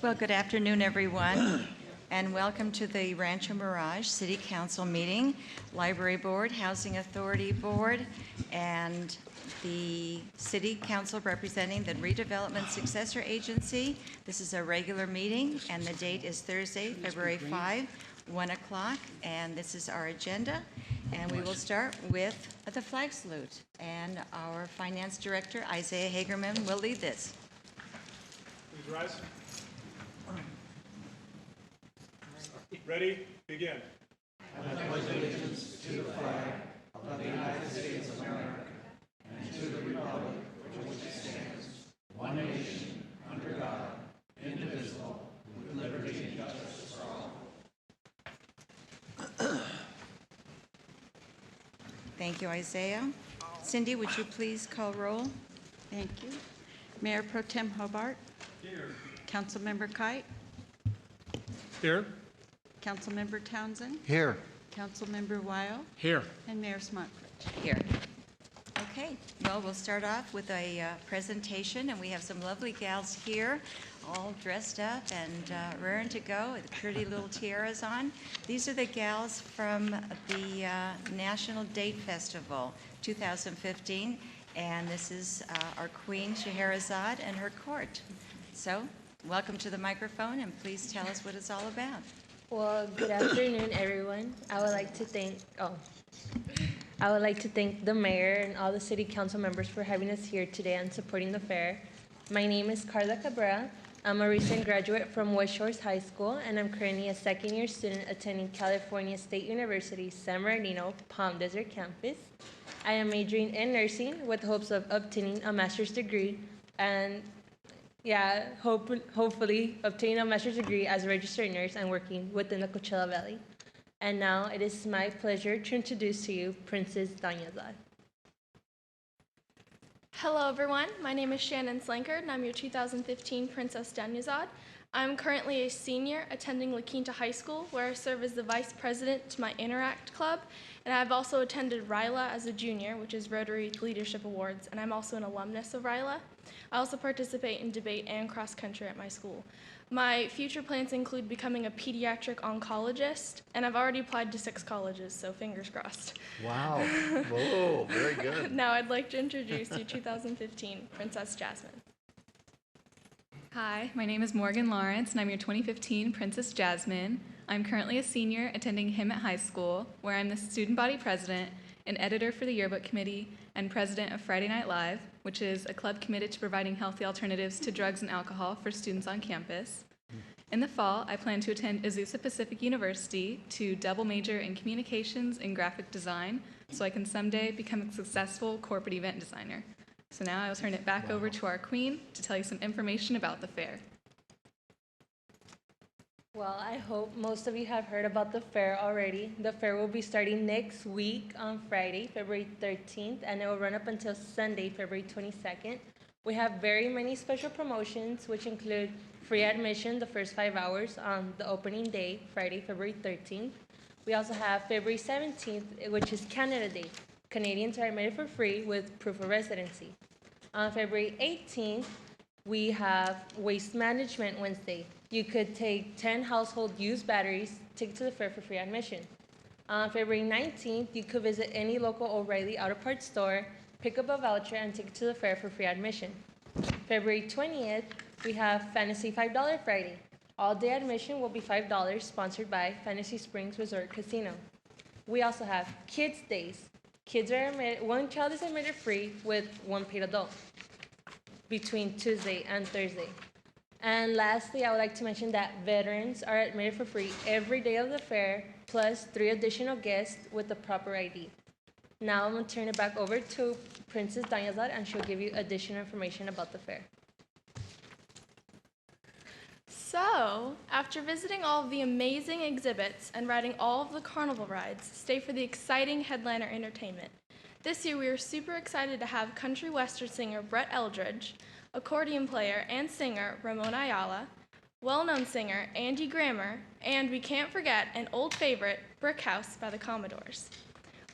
Well, good afternoon, everyone, and welcome to the Rancho Mirage City Council meeting. Library Board, Housing Authority Board, and the City Council representing the Redevelopment Successor Agency. This is a regular meeting, and the date is Thursday, February 5, 1 o'clock, and this is our agenda. And we will start with the flag salute, and our Finance Director, Isaiah Hagerman, will lead this. Please rise. Ready? Begin. I pledge allegiance to the flag of the United States of America and to the republic for which it stands, one nation, under God, indivisible, with liberty and justice for all. Thank you, Isaiah. Cindy, would you please call roll? Thank you. Mayor Pro Tem Hobart. Here. Councilmember Kite. Here. Councilmember Townsend. Here. Councilmember Weil. Here. And Mayor Smockridge. Here. Okay, well, we'll start off with a presentation, and we have some lovely gals here, all dressed up and raring to go with pretty little tiaras on. These are the gals from the National Date Festival 2015, and this is our Queen Scheherazade and her court. So, welcome to the microphone, and please tell us what it's all about. Well, good afternoon, everyone. I would like to thank the mayor and all the city council members for having us here today and supporting the fair. My name is Carla Cabrera. I'm a recent graduate from West Shores High School, and I'm currently a second-year student attending California State University San Bernardino Palm Desert campus. I am majoring in nursing with hopes of obtaining a master's degree and hopefully obtaining a master's degree as a registered nurse and working within the Coachella Valley. And now it is my pleasure to introduce to you Princess Danyazad. Hello everyone, my name is Shannon Slankard and I'm your 2015 Princess Danyazad. I'm currently a senior attending La Quinta High School, where I serve as the vice president to my Interact Club, and I've also attended RILA as a junior, which is Rotary Leadership Awards, and I'm also an alumnus of RILA. I also participate in debate and cross country at my school. My future plans include becoming a pediatric oncologist, and I've already applied to 6 colleges, so fingers crossed. Wow. Whoa, very good. Now I'd like to introduce you 2015 Princess Jasmine. Hi, my name is Morgan Lawrence, and I'm your 2015 Princess Jasmine. I'm currently a senior attending Hemet High School, where I'm the student body president and editor for the yearbook committee and president of Friday Night Live, which is a club committed to providing healthy alternatives to drugs and alcohol for students on campus. In the fall, I plan to attend Azusa Pacific University to double major in communications and graphic design so I can someday become a successful corporate event designer. So now I will turn it back over to our queen to tell you some information about the fair. Well, I hope most of you have heard about the fair already. The fair will be starting next week on Friday, February 13th, and it will run up until Sunday, February 22nd. We have very many special promotions, which include free admission the first 5 hours on the opening day, Friday, February 13th. We also have February 17th, which is Canada Day. Canadians are admitted for free with proof of residency. On February 18th, we have Waste Management Wednesday. You could take 10 household used batteries, take it to the fair for free admission. On February 19th, you could visit any local O'Reilly Auto Parts store, pick up a voucher, and take it to the fair for free admission. February 20th, we have Fantasy $5 Friday. All day admission will be $5, sponsored by Fantasy Springs Resort Casino. We also have Kids Days. Kids are admitted, one child is admitted free with one paid adult between Tuesday and Thursday. And lastly, I would like to mention that veterans are admitted for free every day of the fair, plus 3 additional guests with the proper ID. Now I'm going to turn it back over to Princess Danyazad, and she'll give you additional information about the fair. So, after visiting all of the amazing exhibits and riding all of the carnival rides, stay for the exciting headliner entertainment. This year we are super excited to have country western singer Brett Eldridge, accordion player and singer Ramona Ayala, well-known singer Andy Grammer, and we can't forget an old favorite, Brick House by the Commodores.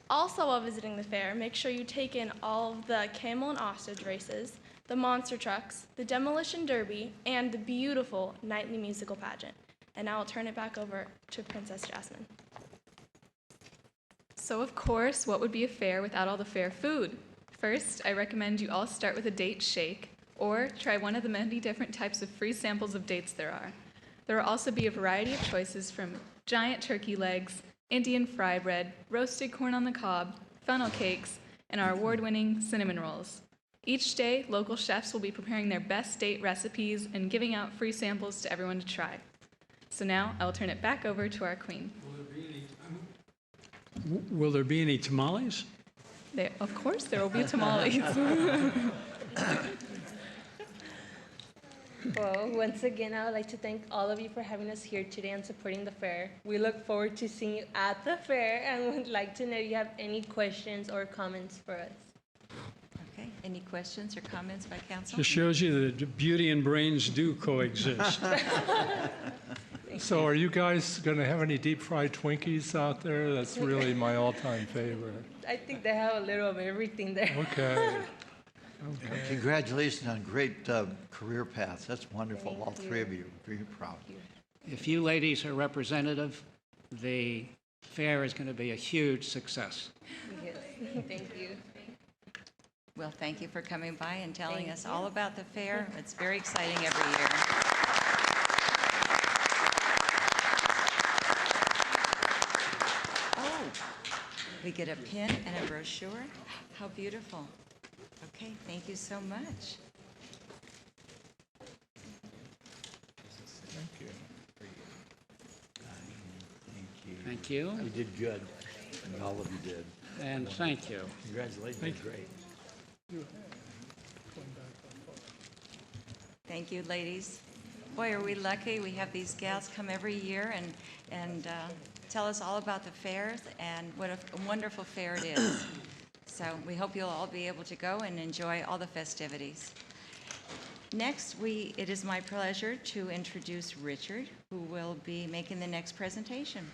Also while visiting the fair, make sure you take in all of the camel and ostrich races, the monster trucks, the demolition derby, and the beautiful nightly musical pageant. And now I'll turn it back over to Princess Jasmine. So of course, what would be a fair without all the fair food? First, I recommend you all start with a date shake, or try one of the many different types of free samples of dates there are. There will also be a variety of choices from giant turkey legs, Indian fry bread, roasted corn on the cob, funnel cakes, and our award-winning cinnamon rolls. Each day, local chefs will be preparing their best date recipes and giving out free samples to everyone to try. So now, I will turn it back over to our queen. Will there be any tamales? Of course, there will be tamales. Well, once again, I would like to thank all of you for having us here today and supporting the fair. We look forward to seeing you at the fair and would like to know if you have any questions or comments for us. Okay, any questions or comments by council? Just shows you that beauty and brains do coexist. So are you guys going to have any deep fried Twinkies out there? That's really my all-time favorite. I think they have a little of everything there. Okay. Congratulations on great career paths. That's wonderful, all three of you. Very proud. If you ladies are representative, the fair is going to be a huge success. Yes, thank you. Well, thank you for coming by and telling us all about the fair. It's very exciting every year. Oh, we get a pin and a brochure. How beautiful. Okay, thank you so much. Thank you, You did good. All of you did. and thank you. Congratulations. Great. Thank you, ladies. Boy, are we lucky. We have these gals come every year and tell us all about the fairs and what a wonderful fair it is. So we hope you'll all be able to go and enjoy all the festivities. Next, it is my pleasure to introduce Richard, who will be making the next presentation.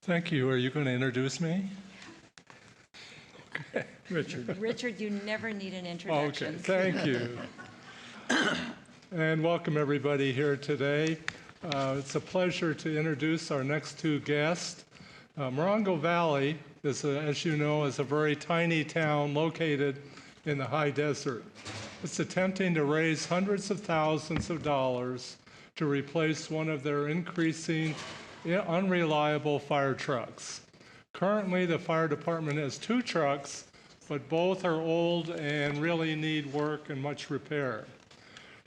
Thank you. Are you going to introduce me? Okay, Richard. Richard, you never need an Okay, introduction. thank you. And welcome everybody here today. It's a pleasure to introduce our next two guests. Morongo Valley, as you know, is a very tiny town located in the high desert. It's attempting to raise hundreds of thousands of dollars to replace one of their increasing unreliable fire trucks. Currently, the fire department has two trucks, but both are old and really need work and much repair.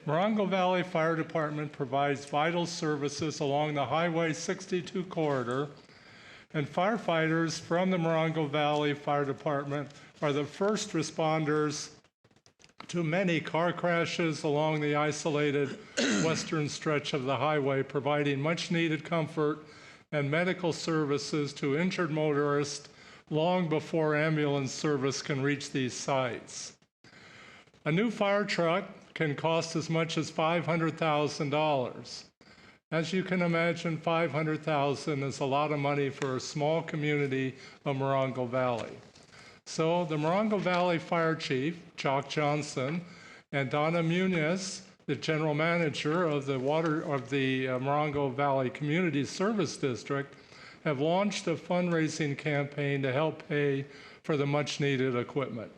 Morongo Valley Fire Department provides vital services along the Highway 62 corridor, and firefighters from the Morongo Valley Fire Department are the first responders to many car crashes along the isolated western stretch of the highway, providing much-needed comfort and medical services to injured motorists long before ambulance service can reach these sites. A new fire truck can cost as much as $500,000. As you can imagine, $500,000 is a lot of money for a small community of Morongo Valley. So the Morongo Valley Fire Chief, Jock Johnson, and Donna Muniz, the general manager of the Morongo Valley Community Service District, have launched a fundraising campaign to help pay for the much-needed equipment.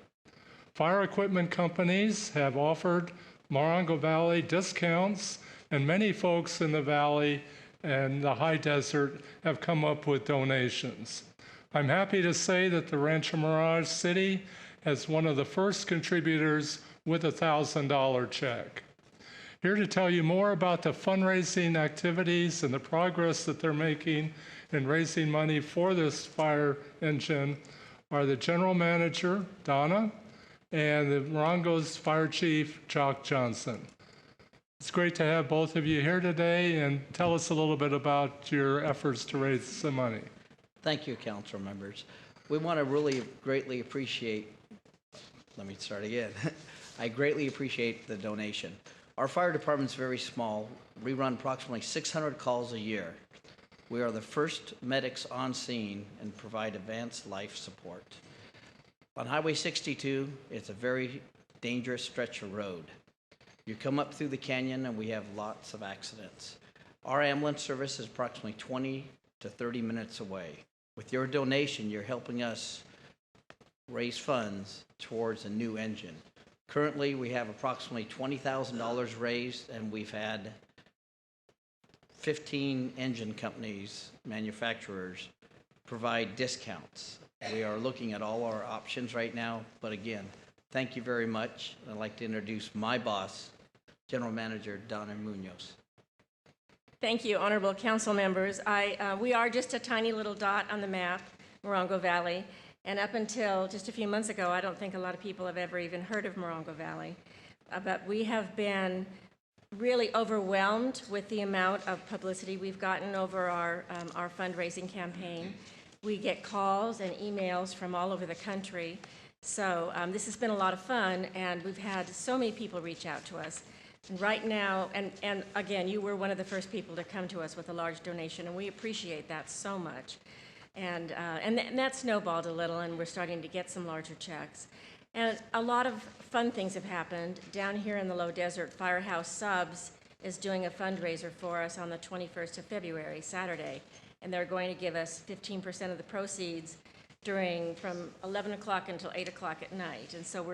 Fire equipment companies have offered Morongo Valley discounts, and many folks in the valley and the high desert have come up with donations. I'm happy to say that the Rancho Mirage City has one of the first contributors with a $1,000 check. Here to tell you more about the fundraising activities and the progress that they're making in raising money for this fire engine are the General Manager, Donna, and the Morongo's Fire Chief, Jock Johnson. It's great to have both of you here today, and tell us a little bit about your efforts to raise some money. Thank you, council members. We want to really greatly appreciate, let me start again. I greatly appreciate the donation. Our fire department's very small. We run approximately 600 calls a year. We are the first medics on scene and provide advanced life support. On Highway 62, it's a very dangerous stretch of road. You come up through the canyon and we have lots of accidents. Our ambulance service is approximately 20 to 30 minutes away. With your donation, you're helping us raise funds towards a new engine. Currently, we have approximately $20,000 raised, and we've had 15 engine companies, manufacturers, provide discounts. We are looking at all our options right now, but again, thank you very much. I'd like to introduce my boss, General Manager Donna Munoz. Thank you, honorable council members. We are just a tiny little dot on the map, Morongo Valley, and up until just a few months ago, I don't think a lot of people have ever even heard of Morongo Valley. But we have been really overwhelmed with the amount of publicity we've gotten over our fundraising campaign. We get calls and emails from all over the country. So this has been a lot of fun, and we've had so many people reach out to us. And right now, and again, you were one of the first people to come to us with a large donation, and we appreciate that so much. And that snowballed a little, and we're starting to get some larger checks. And a lot of fun things have happened. Down here in the low desert, Firehouse Subs is doing a fundraiser for us on the 21st of February, Saturday. And they're going to give us 15% of the proceeds from 11 o'clock until 8 o'clock at night. And so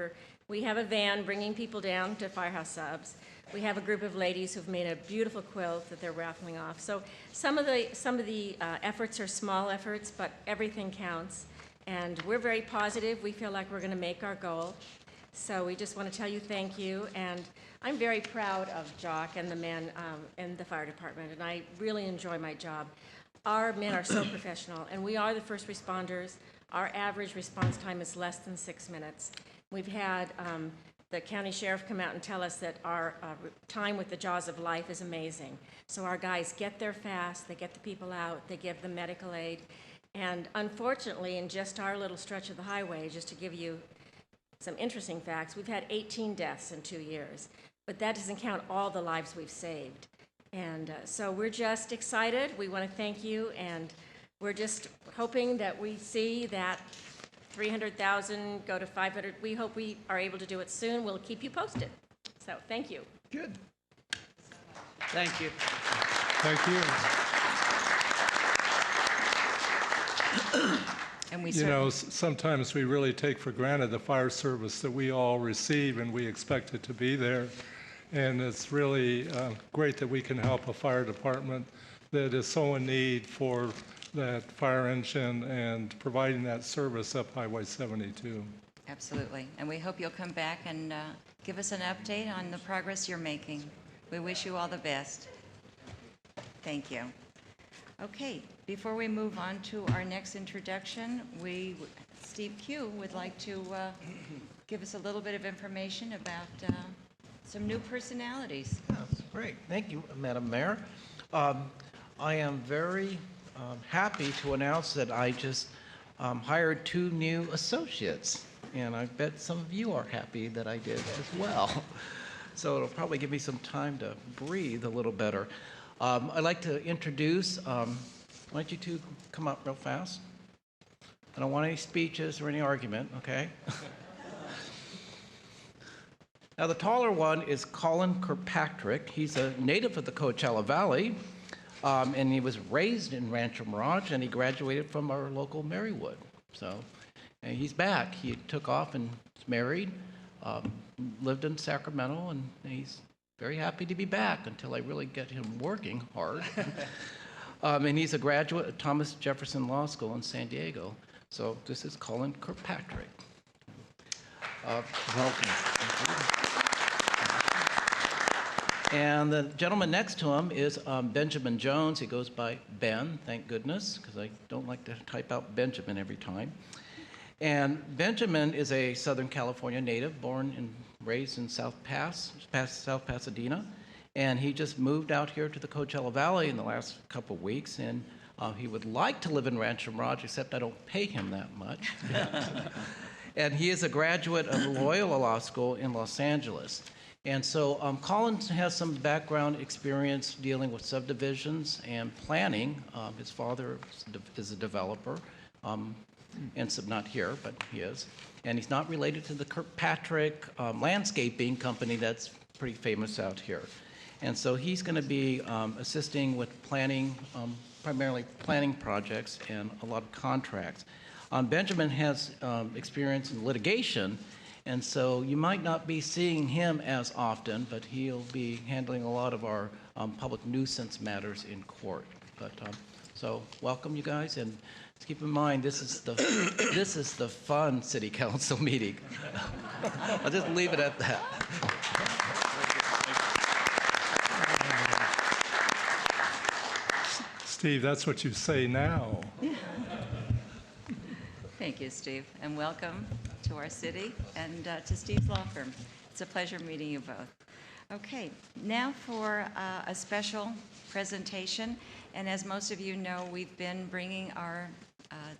we have a van bringing people down to Firehouse Subs. We have a group of ladies who've made a beautiful quilt that they're raffling off. So some of the efforts are small efforts, but everything counts. And we're very positive. We feel like we're going to make our goal. So we just want to tell you thank you. And I'm very proud of Jock and the men in the fire department, and I really enjoy my job. Our men are so professional, and we are the first responders. Our average response time is less than 6 minutes. We've had the county sheriff come out and tell us that our time with the jaws of life is amazing. So our guys get there fast, they get the people out, they give them medical aid. And unfortunately, in just our little stretch of the highway, just to give you some interesting facts, we've had 18 deaths in 2 years. But that doesn't count all the lives we've saved. And so we're just excited. We want to thank you, and we're just hoping that we see that 300,000 go to 500. We hope we are able to do it soon. We'll keep you posted. So thank you. Good. Thank you. Thank you. And we You know, sometimes we really take for granted the fire service that we all receive, and we expect it to be there. And it's really great that we can help a fire department that is so in need for that fire engine and providing that service up Highway 72. Absolutely. And we hope you'll come back and give us an update on the progress you're making. We wish you all the best. Thank you. Okay, before we move on to our next introduction, Steve Q would like to give us a little bit of information about some new personalities. That's great. Thank you, Madam Mayor. I am very happy to announce that I just hired 2 new associates, and I bet some of you are happy that I did as well. So it'll probably give me some time to breathe a little better. I'd like to introduce, why don't you 2 come up real fast? I don't want any speeches or any argument, okay? Now, the taller one is Colin Kirkpatrick. He's a native of the Coachella Valley, and he was raised in Rancho Mirage, and he graduated from our local Marywood. So, and he's back. He took off and is married, lived in Sacramento, and he's very happy to be back until I really get him working hard. And he's a graduate of Thomas Jefferson Law School in San Diego. So this is Colin Kirkpatrick. Welcome. And the gentleman next to him is Benjamin Jones. He goes by Ben, thank goodness, because I don't like to type out Benjamin every time. And Benjamin is a Southern California native, born and raised in South Pasadena. And he just moved out here to the Coachella Valley in the last couple of weeks. And he would like to live in Rancho Mirage, except I don't pay him that much. And he is a graduate of Loyola Law School in Los Angeles. And so Colin has some background experience dealing with subdivisions and planning. His father is a developer, and so not here, but he is. And he's not related to the Kirkpatrick landscaping company that's pretty famous out here. And so he's going to be assisting with planning, primarily planning projects and a lot of contracts. Benjamin has experience in litigation, and so you might not be seeing him as often, but he'll be handling a lot of our public nuisance matters in court. But so welcome, you guys, and keep in mind this is the fun city council meeting. I'll just leave it at that. Steve, that's what you say now. Thank you, Steve, and welcome to our city and to Steve's law firm. It's a pleasure meeting you both. Okay, now for a special presentation. And as most of you know, we've been bringing our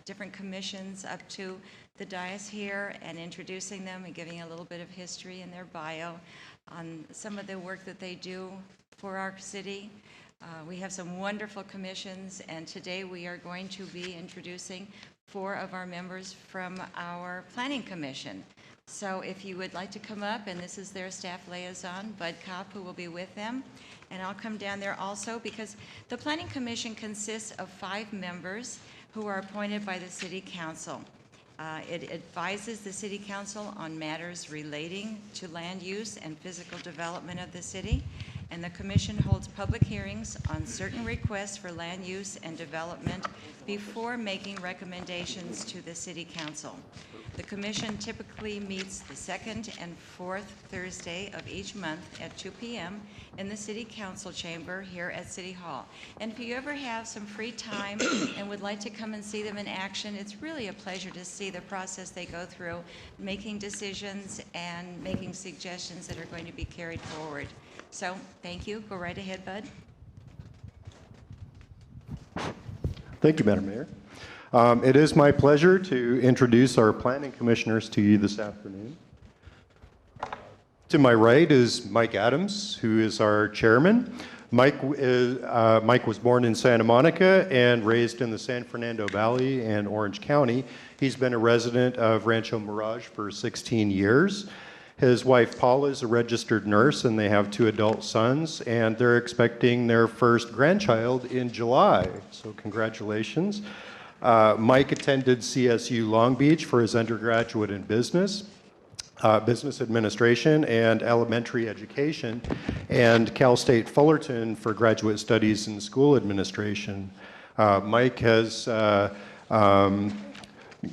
different commissions up to the dais here and introducing them and giving a little bit of history in their bio on some of the work that they do for our city. We have some wonderful commissions, and today we are going to be introducing 4 of our members from our Planning Commission. So if you would like to come up, and this is their staff liaison, Bud Kopp, who will be with them. And I'll come down there also because the Planning Commission consists of 5 members who are appointed by the City Council. It advises the City Council on matters relating to land use and physical development of the city. And the Commission holds public hearings on certain requests for land use and development before making recommendations to the City Council. The Commission typically meets the 2nd and 4th Thursday of each month at 2 p.m. in the City Council chamber here at City Hall. And if you ever have some free time and would like to come and see them in action, it's really a pleasure to see the process they go through, making decisions and making suggestions that are going to be carried forward. So, thank you. Go right ahead, Bud. Thank you, Madam Mayor. It is my pleasure to introduce our planning commissioners to you this afternoon. To my right is Mike Adams, who is our chairman. Mike was born in Santa Monica and raised in the San Fernando Valley and Orange County. He's been a resident of Rancho Mirage for 16 years. His wife, Paula, is a registered nurse, and they have 2 adult sons, and they're expecting their first grandchild in July, so congratulations. Mike attended CSU Long Beach for his undergraduate in business administration and elementary education, and Cal State Fullerton for graduate studies in school administration. Mike has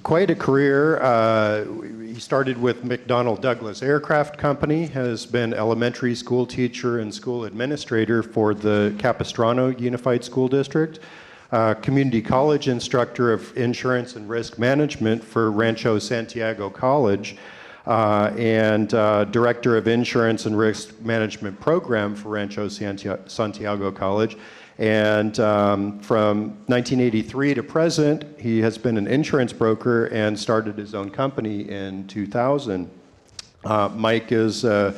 quite a career. He started with McDonnell Douglas Aircraft Company, has been elementary school teacher and school administrator for the Capistrano Unified School District, community college instructor of insurance and risk management for Rancho Santiago College, and director of insurance and risk management program for Rancho Santiago College. And from 1983 to present, he has been an insurance broker and started his own company in 2000. Mike is a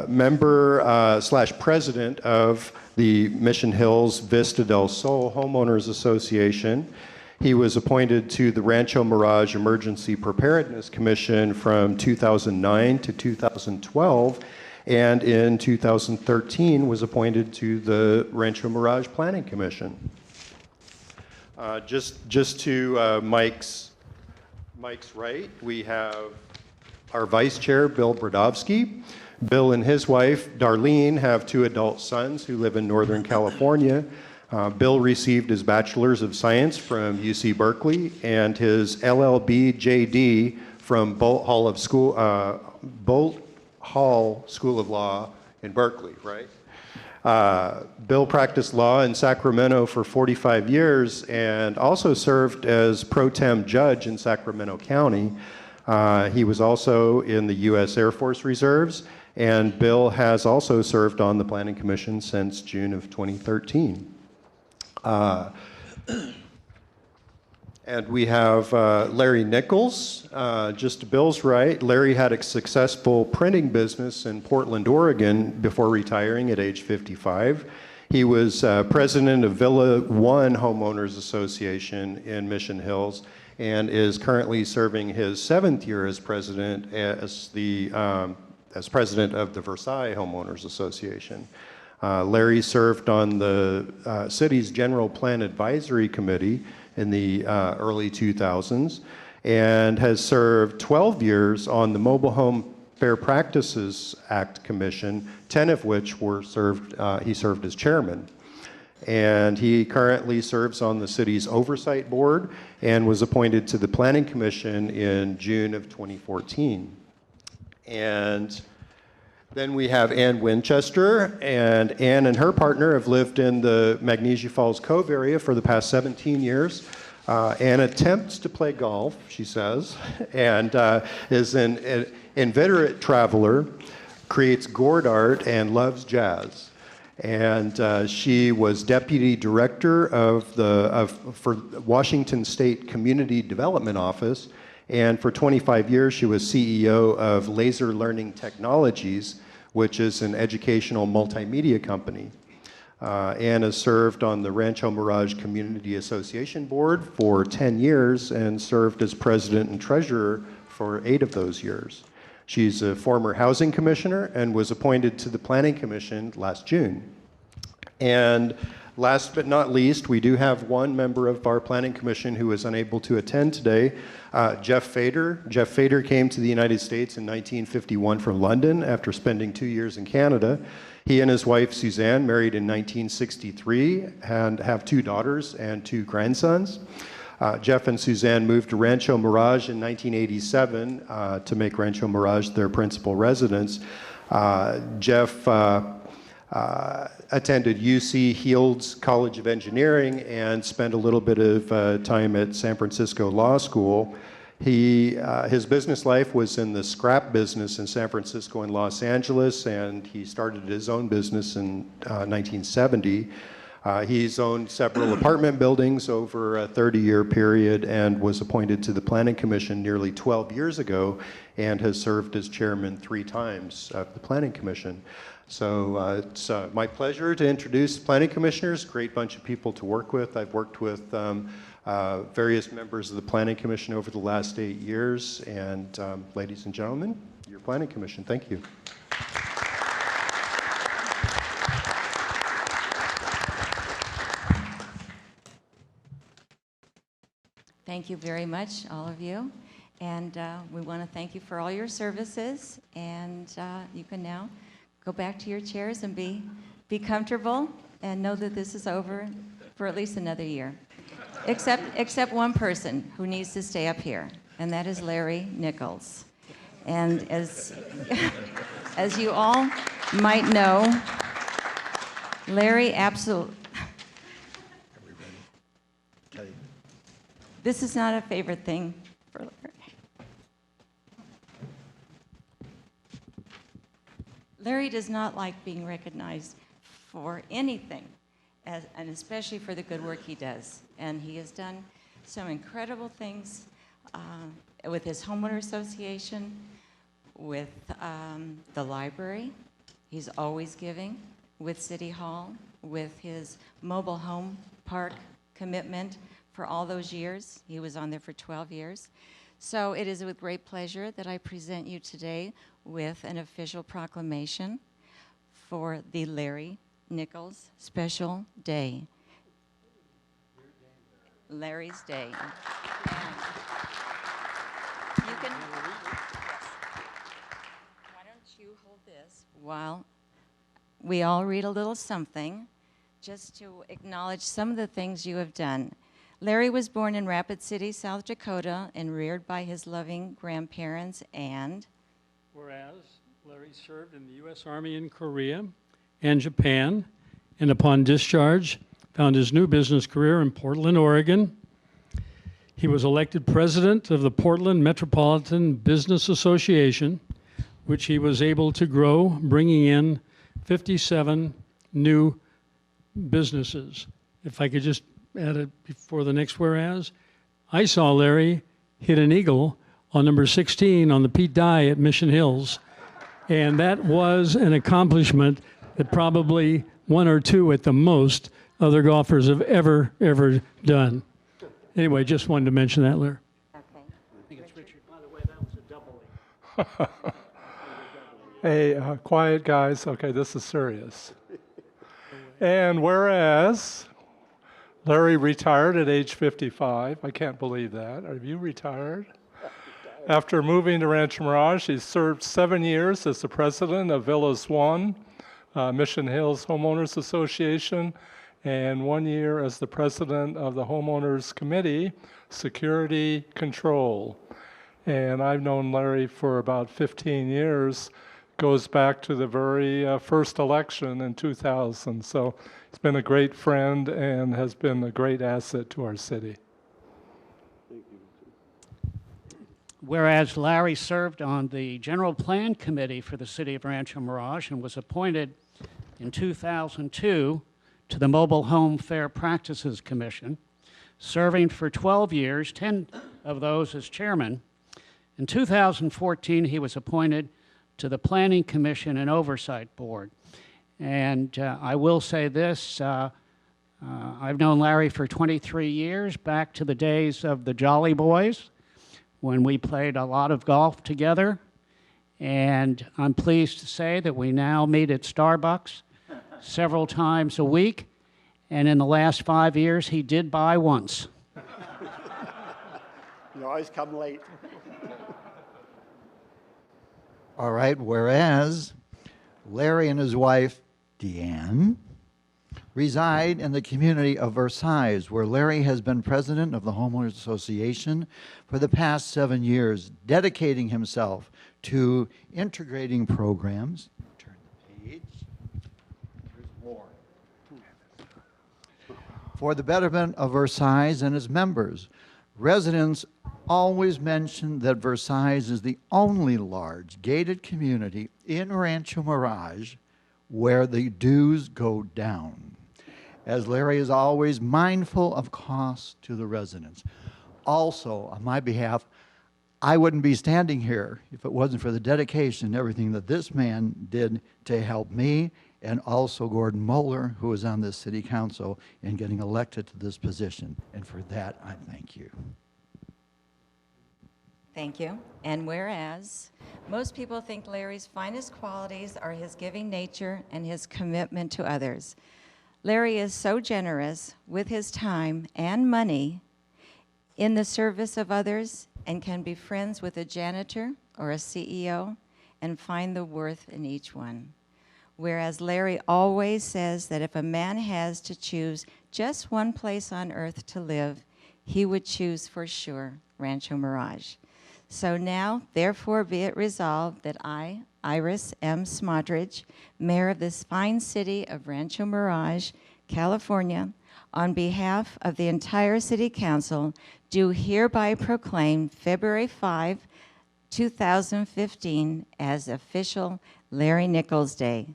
member / president of the Mission Hills Vista del Sol Homeowners Association. He was appointed to the Rancho Mirage Emergency Preparedness Commission from 2009 to 2012. And in 2013 was appointed to the Rancho Mirage Planning Commission. Just to Mike's right, we have our Vice Chair, Bill Brodowski. Bill and his wife, Darlene, have 2 adult sons who live in Northern California. Bill received his Bachelor's of Science from UC Berkeley and his LLB JD from Bolt Hall School of Law in Berkeley, right? Bill practiced law in Sacramento for 45 years and also served as pro tem judge in Sacramento County. He was also in the U.S. Air Force Reserves, and Bill has also served on the Planning Commission since June of 2013. And we have Larry Nichols, just to Bill's right. Larry had a successful printing business in Portland, Oregon before retiring at age 55. He was president of Villa One Homeowners Association in Mission Hills and is currently serving his 7th year as president as the as president of the Versailles Homeowners Association. Larry served on the city's General Plan Advisory Committee in the early 2000s and has served 12 years on the Mobile Home Fair Practices Act Commission, 10 of which were he served as chairman. And he currently serves on the city's oversight board and was appointed to the Planning Commission in June of 2014. And then we have Ann Winchester, and Ann and her partner have lived in the Magnesia Falls Cove area for the past 17 years. Ann attempts to play golf, she says, and is an inveterate traveler, creates gourd art, and loves jazz. And she was deputy director for Washington State Community Development Office, and for 25 years she was CEO of Laser Learning Technologies, which is an educational multimedia company. Ann has served on the Rancho Mirage Community Association Board for 10 years and served as president and treasurer for 8 of those years. She's a former housing commissioner and was appointed to the Planning Commission last June. And last but not least, we do have one member of our Planning Commission who is unable to attend today, Jeff Fader. Jeff Fader came to the United States in 1951 from London after spending 2 years in Canada. He and his wife, Suzanne, married in 1963 and have 2 daughters and 2 grandsons. Jeff and Suzanne moved to Rancho Mirage in 1987 to make Rancho Mirage their principal residence. Jeff attended UC Heald's College of Engineering and spent a little bit of time at San Francisco Law School. His business life was in the scrap business in San Francisco and Los Angeles, and he started his own business in 1970. He's owned several apartment buildings over a 30-year period and was appointed to the Planning Commission nearly 12 years ago and has served as chairman 3 times of the Planning Commission. So it's my pleasure to introduce Planning Commissioners, great bunch of people to work with. I've worked with various members of the Planning Commission over the last 8 years. And ladies and gentlemen, your Planning Commission, thank you. Thank you very much, all of you. And we want to thank you for all your services. And you can now go back to your chairs and be comfortable and know that this is over for at least another year. Except one person who needs to stay up here, and that is Larry Nichols. And as you all might know, Larry absolutely... This is not a favorite thing for Larry. Larry does not like being recognized for anything, and especially for the good work he does. And he has done some incredible things with his homeowner association, with the library. He's always giving, with City Hall, with his mobile home park commitment for all those years. He was on there for 12 years. So it is with great pleasure that I present you today with an official proclamation for the Larry Nichols Special Day. Larry's Day. You can, why don't you hold this while we all read a little something just to acknowledge some of the things you have done. Larry was born in Rapid City, South Dakota, and reared by his loving grandparents and... Whereas Larry served in the U.S. Army in Korea and Japan, and upon discharge, found his new business career in Portland, Oregon. He was elected president of the Portland Metropolitan Business Association, which he was able to grow, bringing in 57 new businesses. If I could just add it before the next whereas, I saw Larry hit an eagle on number 16 on the Pete Dye at Mission Hills, and that was an accomplishment that probably 1 or 2 at the most other golfers have ever done. Anyway, just wanted to mention that, Larry. Okay. I think it's Richard. By the way, that was a doubling. Hey, quiet guys. Okay, this is serious. And whereas Larry retired at age 55, I can't believe that. Are you retired? After moving to Rancho Mirage, he served 7 years as the president of Villas One, Mission Hills Homeowners Association, and 1 year as the president of the Homeowners Committee, Security Control. And I've known Larry for about 15 years, goes back to the very first election in 2000. So he's been a great friend and has been a great asset to our city. Whereas Larry served on the General Plan Committee for the City of Rancho Mirage and was appointed in 2002 to the Mobile Home Fair Practices Commission, serving for 12 years, 10 of those as chairman. In 2014, he was appointed to the Planning Commission and Oversight Board. And I will say this, I've known Larry for 23 years, back to the days of the Jolly Boys, when we played a lot of golf together. And I'm pleased to say that we now meet at Starbucks several times a week. And in the last 5 years, he did buy once. You always come late. All right, whereas Larry and his wife, Deanne, reside in the community of Versailles, where Larry has been president of the Homeowners Association for the past 7 years, dedicating himself to integrating programs. Turn the page. There's more. For the betterment of Versailles and its members. Residents always mention that Versailles is the only large gated community in Rancho Mirage where the dues go down, as Larry is always mindful of costs to the residents. Also, on my behalf, I wouldn't be standing here if it wasn't for the dedication and everything that this man did to help me, and also Gordon Moeller, who is on this city council, in getting elected to this position. And for that, I thank you. Thank you. And whereas most people think Larry's finest qualities are his giving nature and his commitment to others, Larry is so generous with his time and money in the service of others and can be friends with a janitor or a CEO and find the worth in each one. Whereas Larry always says that if a man has to choose just one place on earth to live, he would choose for sure Rancho Mirage. So now, therefore, be it resolved that I, Iris M. Smodridge, Mayor of this fine city of Rancho Mirage, California, on behalf of the entire City Council, do hereby proclaim February 5, 2015 as official Larry Nichols Day.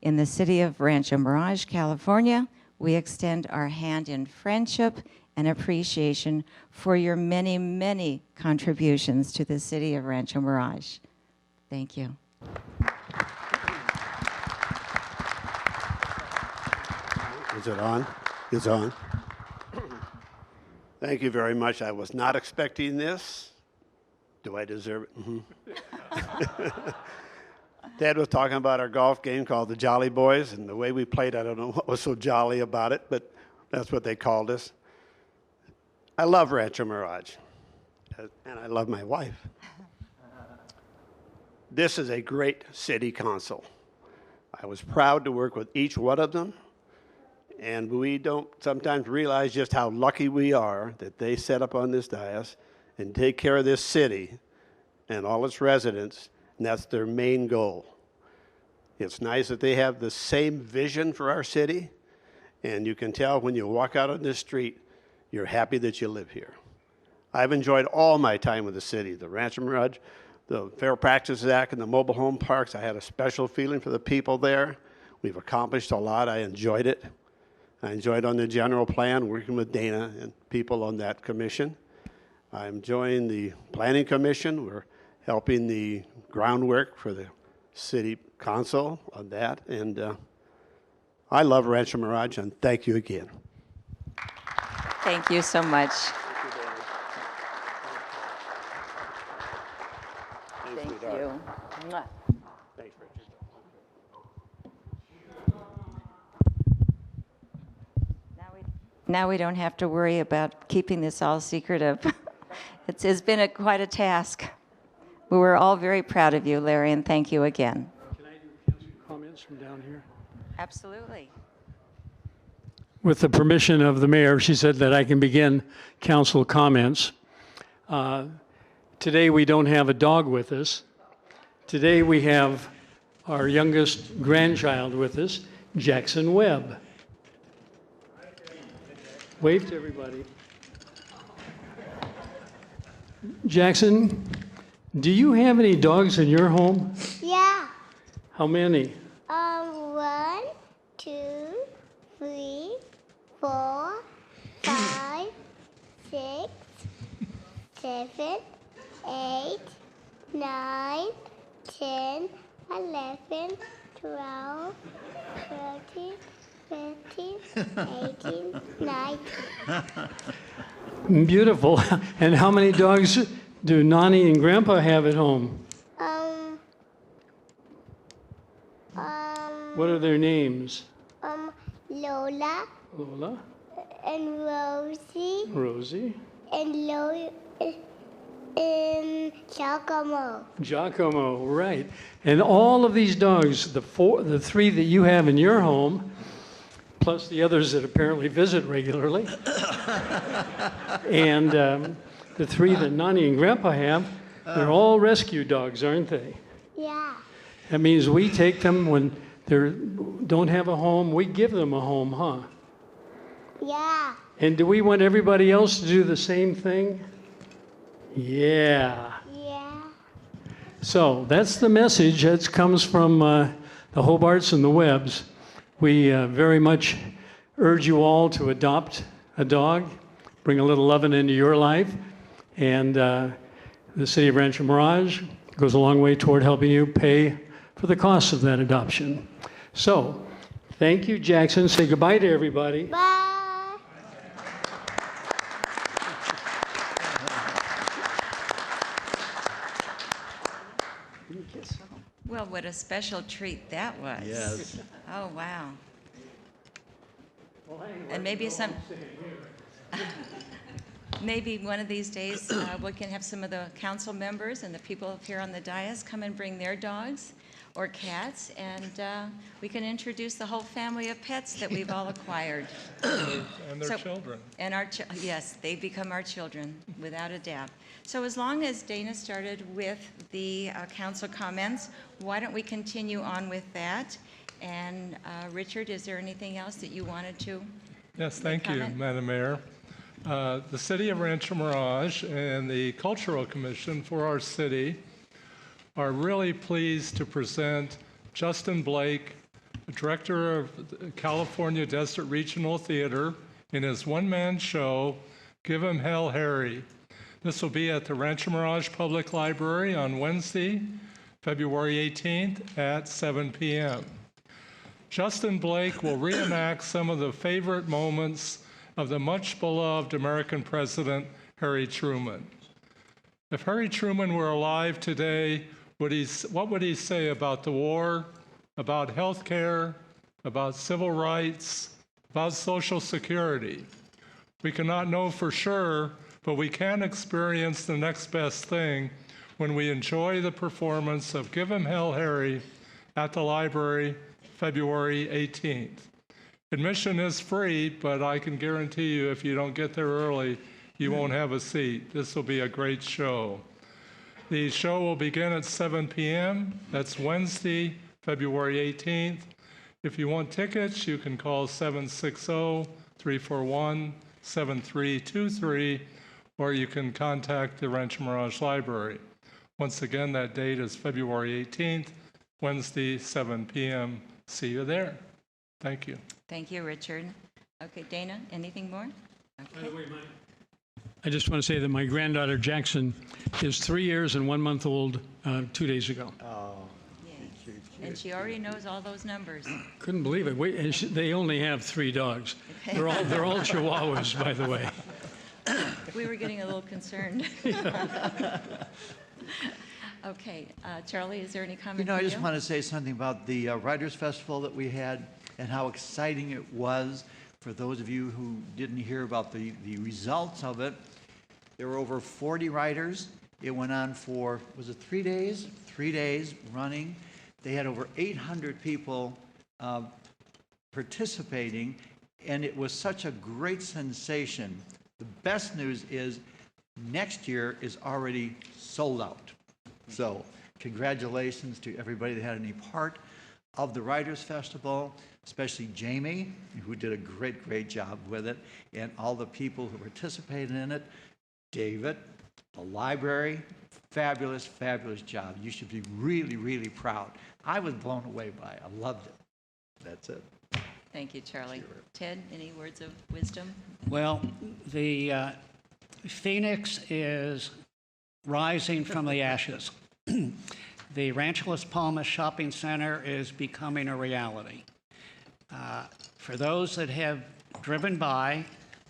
In the city of Rancho Mirage, California, we extend our hand in friendship and appreciation for your many, many contributions to the city of Rancho Mirage. Thank you. Is it on? It's on. Thank you very much. I was not expecting this. Do I deserve it? Mm-hmm. Dad was talking about our golf game called the Jolly Boys, and the way we played, I don't know what was so jolly about it, but that's what they called us. I love Rancho Mirage, and I love my wife. This is a great city council. I was proud to work with each one of them, and we don't sometimes realize just how lucky we are that they set up on this dais and take care of this city and all its residents, and that's their main goal. It's nice that they have the same vision for our city, and you can tell when you walk out on this street, you're happy that you live here. I've enjoyed all my time with the city, the Rancho Mirage, the Fair Practices Act, and the mobile home parks. I had a special feeling for the people there. We've accomplished a lot. I enjoyed it. I enjoyed on the general plan, working with Dana and people on that commission. I'm enjoying the Planning Commission. We're helping the groundwork for the city council on that. And I love Rancho Mirage, and thank you again. Thank you so much. Thank you. Mwah. Thanks, Rich. Now we don't have to worry about keeping this all secretive. It's been quite a task. We were all very proud of you, Larry, and thank you again. Can I do council comments from down here? Absolutely. With the permission of the mayor, she said that I can begin council comments. Today we don't have a dog with us. Today we have our youngest grandchild with us, Jackson Webb. Wave to everybody. Jackson, do you have any dogs in your home? Yeah. How many? 1, 2, 3, 4, 5, 6, 7, 8, 9, 10, 11, 12, 13, 15, 18, 19. Beautiful. And how many dogs do Nani and Grandpa have at home? What are their names? Lola Lola, and Rosie Rosie, and Giacomo. Giacomo, right. And all of these dogs, the three that you have in your home, plus the others that apparently visit regularly, and the three that Nani and Grandpa have, they're all rescue dogs, aren't they? Yeah. That means we take them when they don't have a home, we give them a home, huh? Yeah. And do we want everybody else to do the same thing? Yeah. Yeah. So that's the message that comes from the Hobarts and the Webbs. We very much urge you all to adopt a dog, bring a little loving into your life, and the City of Rancho Mirage goes a long way toward helping you pay for the cost of that adoption. So, thank you, Jackson. Say goodbye to everybody. Bye. Well, what a special treat that was. Yes. Oh, wow. And maybe maybe one of these days we can have some of the council members and the people up here on the dais come and bring their dogs or cats, and we can introduce the whole family of pets that we've all acquired. And their children. And yes, they become our children, without a doubt. So as long as Dana started with the council comments, why don't we continue on with that? And Richard, is there anything else that you wanted to? Yes, thank you, comment? Madam Mayor. The City of Rancho Mirage and the Cultural Commission for our city are really pleased to present Justin Blake, Director of the California Desert Regional Theater, in his one-man show, Give 'Em Hell Harry. This will be at the Rancho Mirage Public Library on Wednesday, February 18th at 7 p.m. Justin Blake will reenact some of the favorite moments of the much-beloved American President, Harry Truman. If Harry Truman were alive today, what would he say about the war, about health care, about civil rights, about Social Security? We cannot know for sure, but we can experience the next best thing when we enjoy the performance of Give 'Em Hell Harry at the library February 18th. Admission is free, but I can guarantee you if you don't get there early, you won't have a seat. This will be a great show. The show will begin at 7 p.m. That's Wednesday, February 18th. If you want tickets, you can call 760-341-7323, or you can contact the Rancho Mirage Library. Once again, that date is February 18th, Wednesday, 7 p.m. See you there. Thank you. Thank you, Richard. Okay, Dana, anything more? Okay. I just want to say that my granddaughter Jackson is 3 years and 1 month old 2 days ago. Oh, Yay. And she already knows all those numbers. Couldn't believe it. They only have 3 dogs. They're all Chihuahuas, by the way. We were getting a little concerned. Okay, Charlie, is there any comment? You know, I from just want to say something about the Writers Festival that we had and how exciting it was For those of you who didn't hear about the results of it, there were over 40 riders. It went on for, was it 3 days? 3 days running. They had over 800 people participating, and it was such a great sensation. The best news is next year is already sold out. So congratulations to everybody that had any part of the Writers Festival, especially Jamie, who did a great job with it, and all the people who participated in it. David, the library, fabulous job. You should be really proud. I was blown away by it. I loved it. That's it. Thank you, Charlie. Ted, any words of wisdom? Well, the Phoenix is rising from the ashes. The Rancho Las Palmas Shopping Center is becoming a reality. For those that have driven by,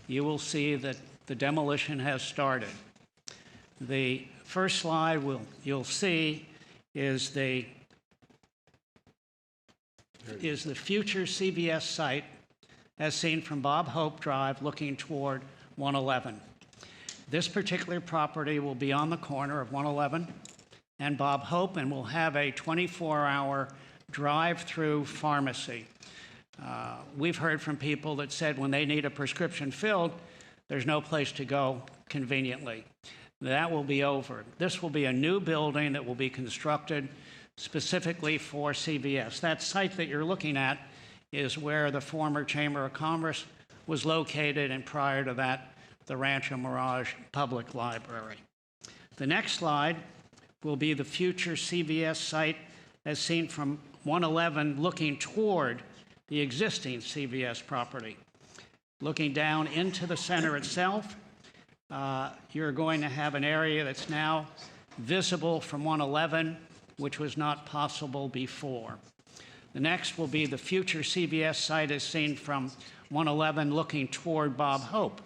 you will see that the demolition has started. The first slide you'll see is the future CVS site as seen from Bob Hope Drive looking toward 111. This particular property will be on the corner of 111 and Bob Hope and will have a 24-hour drive-through pharmacy. We've heard from people that said when they need a prescription filled, there's no place to go conveniently. That will be over. This will be a new building that will be constructed specifically for CVS. That site that you're looking at is where the former Chamber of Commerce was located, and prior to that, the Rancho Mirage Public Library. The next slide will be the future CVS site as seen from 111 looking toward the existing CVS property. Looking down into the center itself, you're going to have an area that's now visible from 111, which was not possible before. The next will be the future CVS site as seen from 111 looking toward Bob Hope.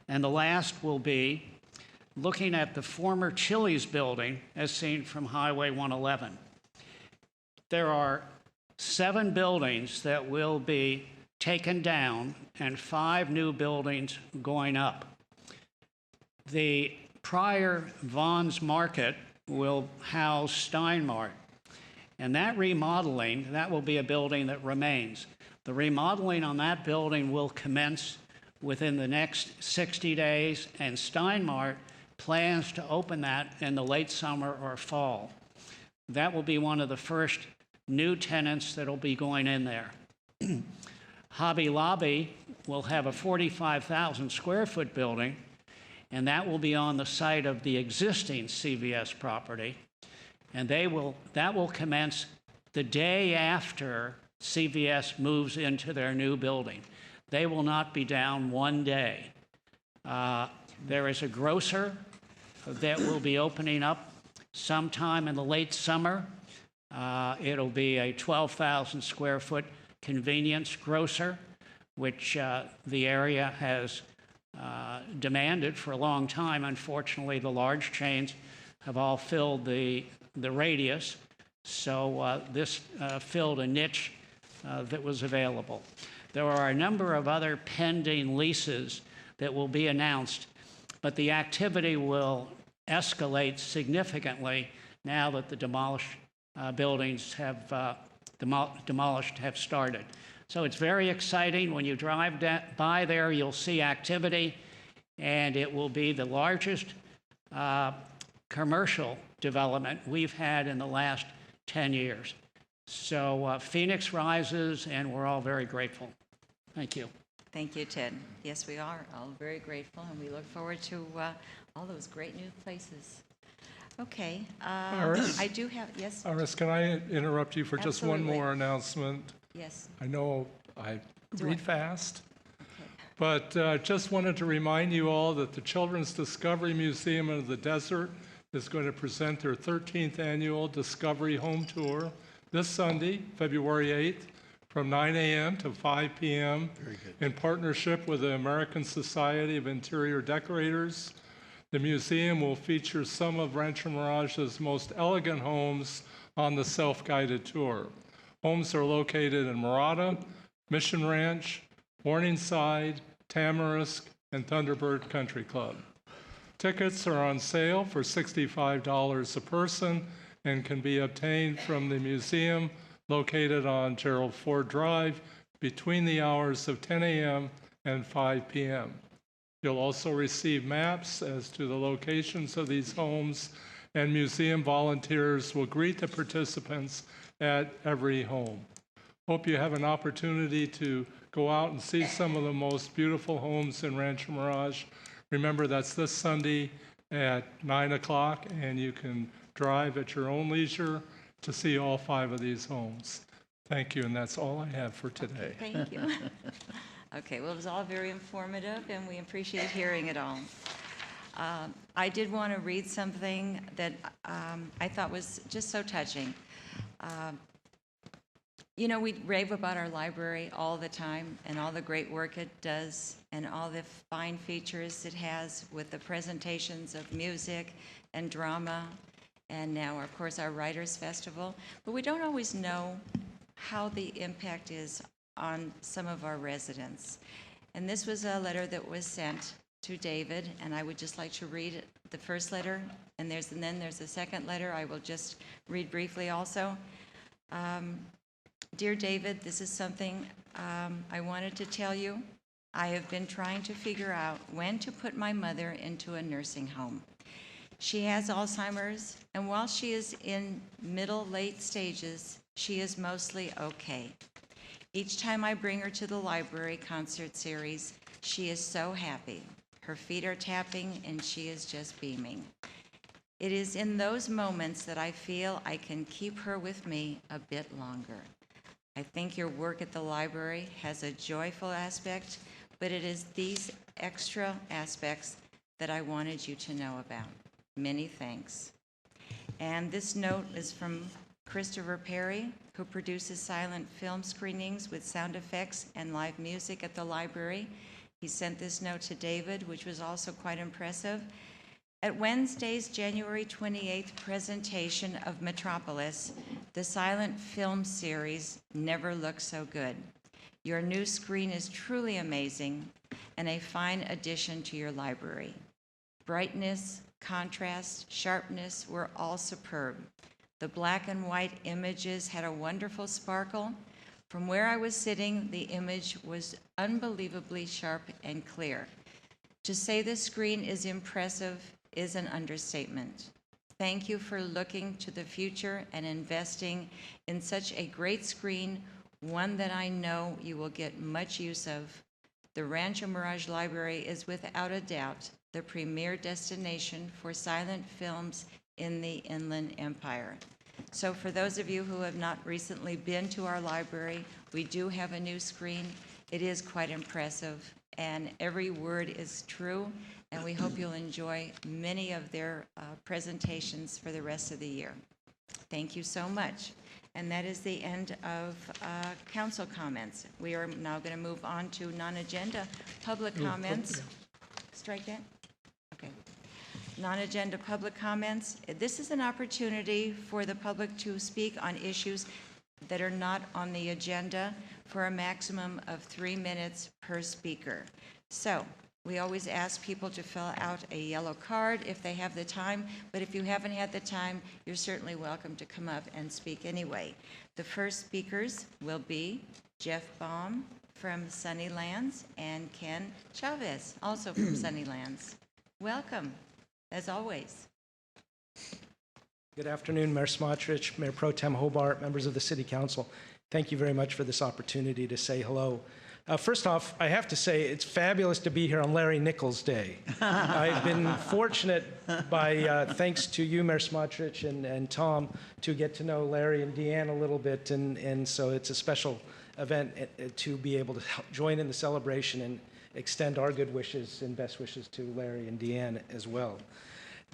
And the last will be looking at the former Chili's building as seen from Highway 111. There are 7 buildings that will be taken down and 5 new buildings going up. The prior Vaughn's Market will house Steinmart, and that remodeling, that will be a building that remains. The remodeling on that building will commence within the next 60 days, and Steinmart plans to open that in the late summer or fall. That will be one of the first new tenants that will be going in there. Hobby Lobby will have a 45,000 square foot building, and that will be on the site of the existing CVS property. And that will commence the day after CVS moves into their new building. They will not be down one day. There is a grocer that will be opening up sometime in the late summer. It'll be a 12,000 square foot convenience grocer, which the area has demanded for a long time. Unfortunately, the large chains have all filled the radius, so this filled a niche that was available. There are a number of other pending leases that will be announced, but the activity will escalate significantly now that the demolished buildings have demolished have started. So it's very exciting. When you drive by there, you'll see activity, and it will be the largest commercial development we've had in the last 10 years. So Phoenix rises, and we're all very grateful. Thank you. Thank you, Ted. Yes, we are all very grateful, and we look forward to all those great new places. Okay. Iris? I do have, yes? Iris, can I interrupt you for just one Absolutely. more announcement? Yes. I know I Do read it. fast, but just wanted to remind you all that the Children's Discovery Museum of the Desert is going to present their 13th annual Discovery Home Tour this Sunday, February 8th, from 9 a.m. to 5 p.m. in partnership with the American Society of Interior Decorators. The museum will feature some of Rancho Mirage's most elegant homes on the self-guided tour. Homes are located in Murata, Mission Ranch, Morningside, Tamarisk, and Thunderbird Country Club. Tickets are on sale for $65 a person and can be obtained from the museum located on Gerald Ford Drive between the hours of 10 a.m. and 5 p.m. You'll also receive maps as to the locations of these homes, and museum volunteers will greet the participants at every home. Hope you have an opportunity to go out and see some of the most beautiful homes in Rancho Mirage. Remember, that's this Sunday at 9 o'clock, and you can drive at your own leisure to see all 5 of these homes. Thank you, and that's all I have for today. Thank you. Okay, well, it was all very informative, and we appreciate hearing it all. I did want to read something that I thought was just so touching. You know, we rave about our library all the time and all the great work it does and all the fine features it has with the presentations of music and drama, and now, of course, our Writers' Festival. But we don't always know how the impact is on some of our residents. And this was a letter that was sent to David, and I would just like to read the first letter, and then there's a second letter I will just read briefly also. Dear David, this is something I wanted to tell you. I have been trying to figure out when to put my mother into a nursing home. She has Alzheimer's, and while she is in late stages, she is mostly okay. Each time I bring her to the library concert series, she is so happy. Her feet are tapping, and she is just beaming. It is in those moments that I feel I can keep her with me a bit longer. I think your work at the library has a joyful aspect, but it is these extra aspects that I wanted you to know about. Many thanks. And this note is from Christopher Perry, who produces silent film screenings with sound effects and live music at the library. He sent this note to David, which was also quite impressive. At Wednesday's January 28th presentation of Metropolis, the silent film series Never Looked So Good. Your new screen is truly amazing and a fine addition to your library. Brightness, contrast, sharpness were all superb. The black and white images had a wonderful sparkle. From where I was sitting, the image was unbelievably sharp and clear. To say the screen is impressive is an understatement. Thank you for looking to the future and investing in such a great screen, one that I know you will get much use of. The Rancho Mirage Library is without a doubt the premier destination for silent films in the Inland Empire. So for those of you who have not recently been to our library, we do have a new screen. It is quite impressive, and every word is true, and we hope you'll enjoy many of their presentations for the rest of the year. Thank you so much. And that is the end of council comments. We are now going to move on to non-agenda public comments. Strike that? Okay. Non-agenda public comments. This is an opportunity for the public to speak on issues that are not on the agenda for a maximum of 3 minutes per speaker. So we always ask people to fill out a yellow card if they have the time, but if you haven't had the time, you're certainly welcome to come up and speak anyway. The first speakers will be Jeff Baum from Sunnylands and Ken Chavez, also from Sunnylands. Welcome, as always. Good afternoon, Mayor Smotrich, Mayor Pro Tem Hobart, members of the City Council. Thank you very much for this opportunity to say hello. First off, I have to say it's fabulous to be here on Larry Nichols Day. I've been fortunate by, thanks to you, Mayor Smotrich and Tom, to get to know Larry and Deanne a little bit, and so it's a special event to be able to join in the celebration and extend our good wishes and best wishes to Larry and Deanne as well.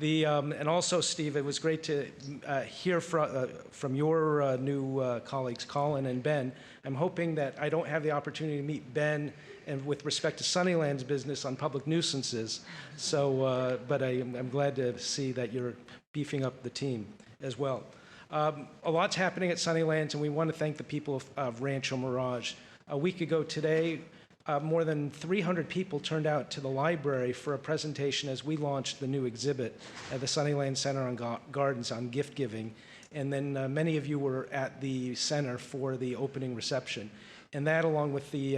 And also, Steve, it was great to hear from your new colleagues, Colin and Ben. I'm hoping that I don't have the opportunity to meet Ben and with respect to Sunnyland's business on public nuisances. So, but I'm glad to see that you're beefing up the team as well. A lot's happening at Sunnylands, and we want to thank the people of Rancho Mirage. A week ago today, more than 300 people turned out to the library for a presentation as we launched the new exhibit at the Sunnyland Center on Gardens on gift giving. And then many of you were at the center for the opening reception. And that, along with the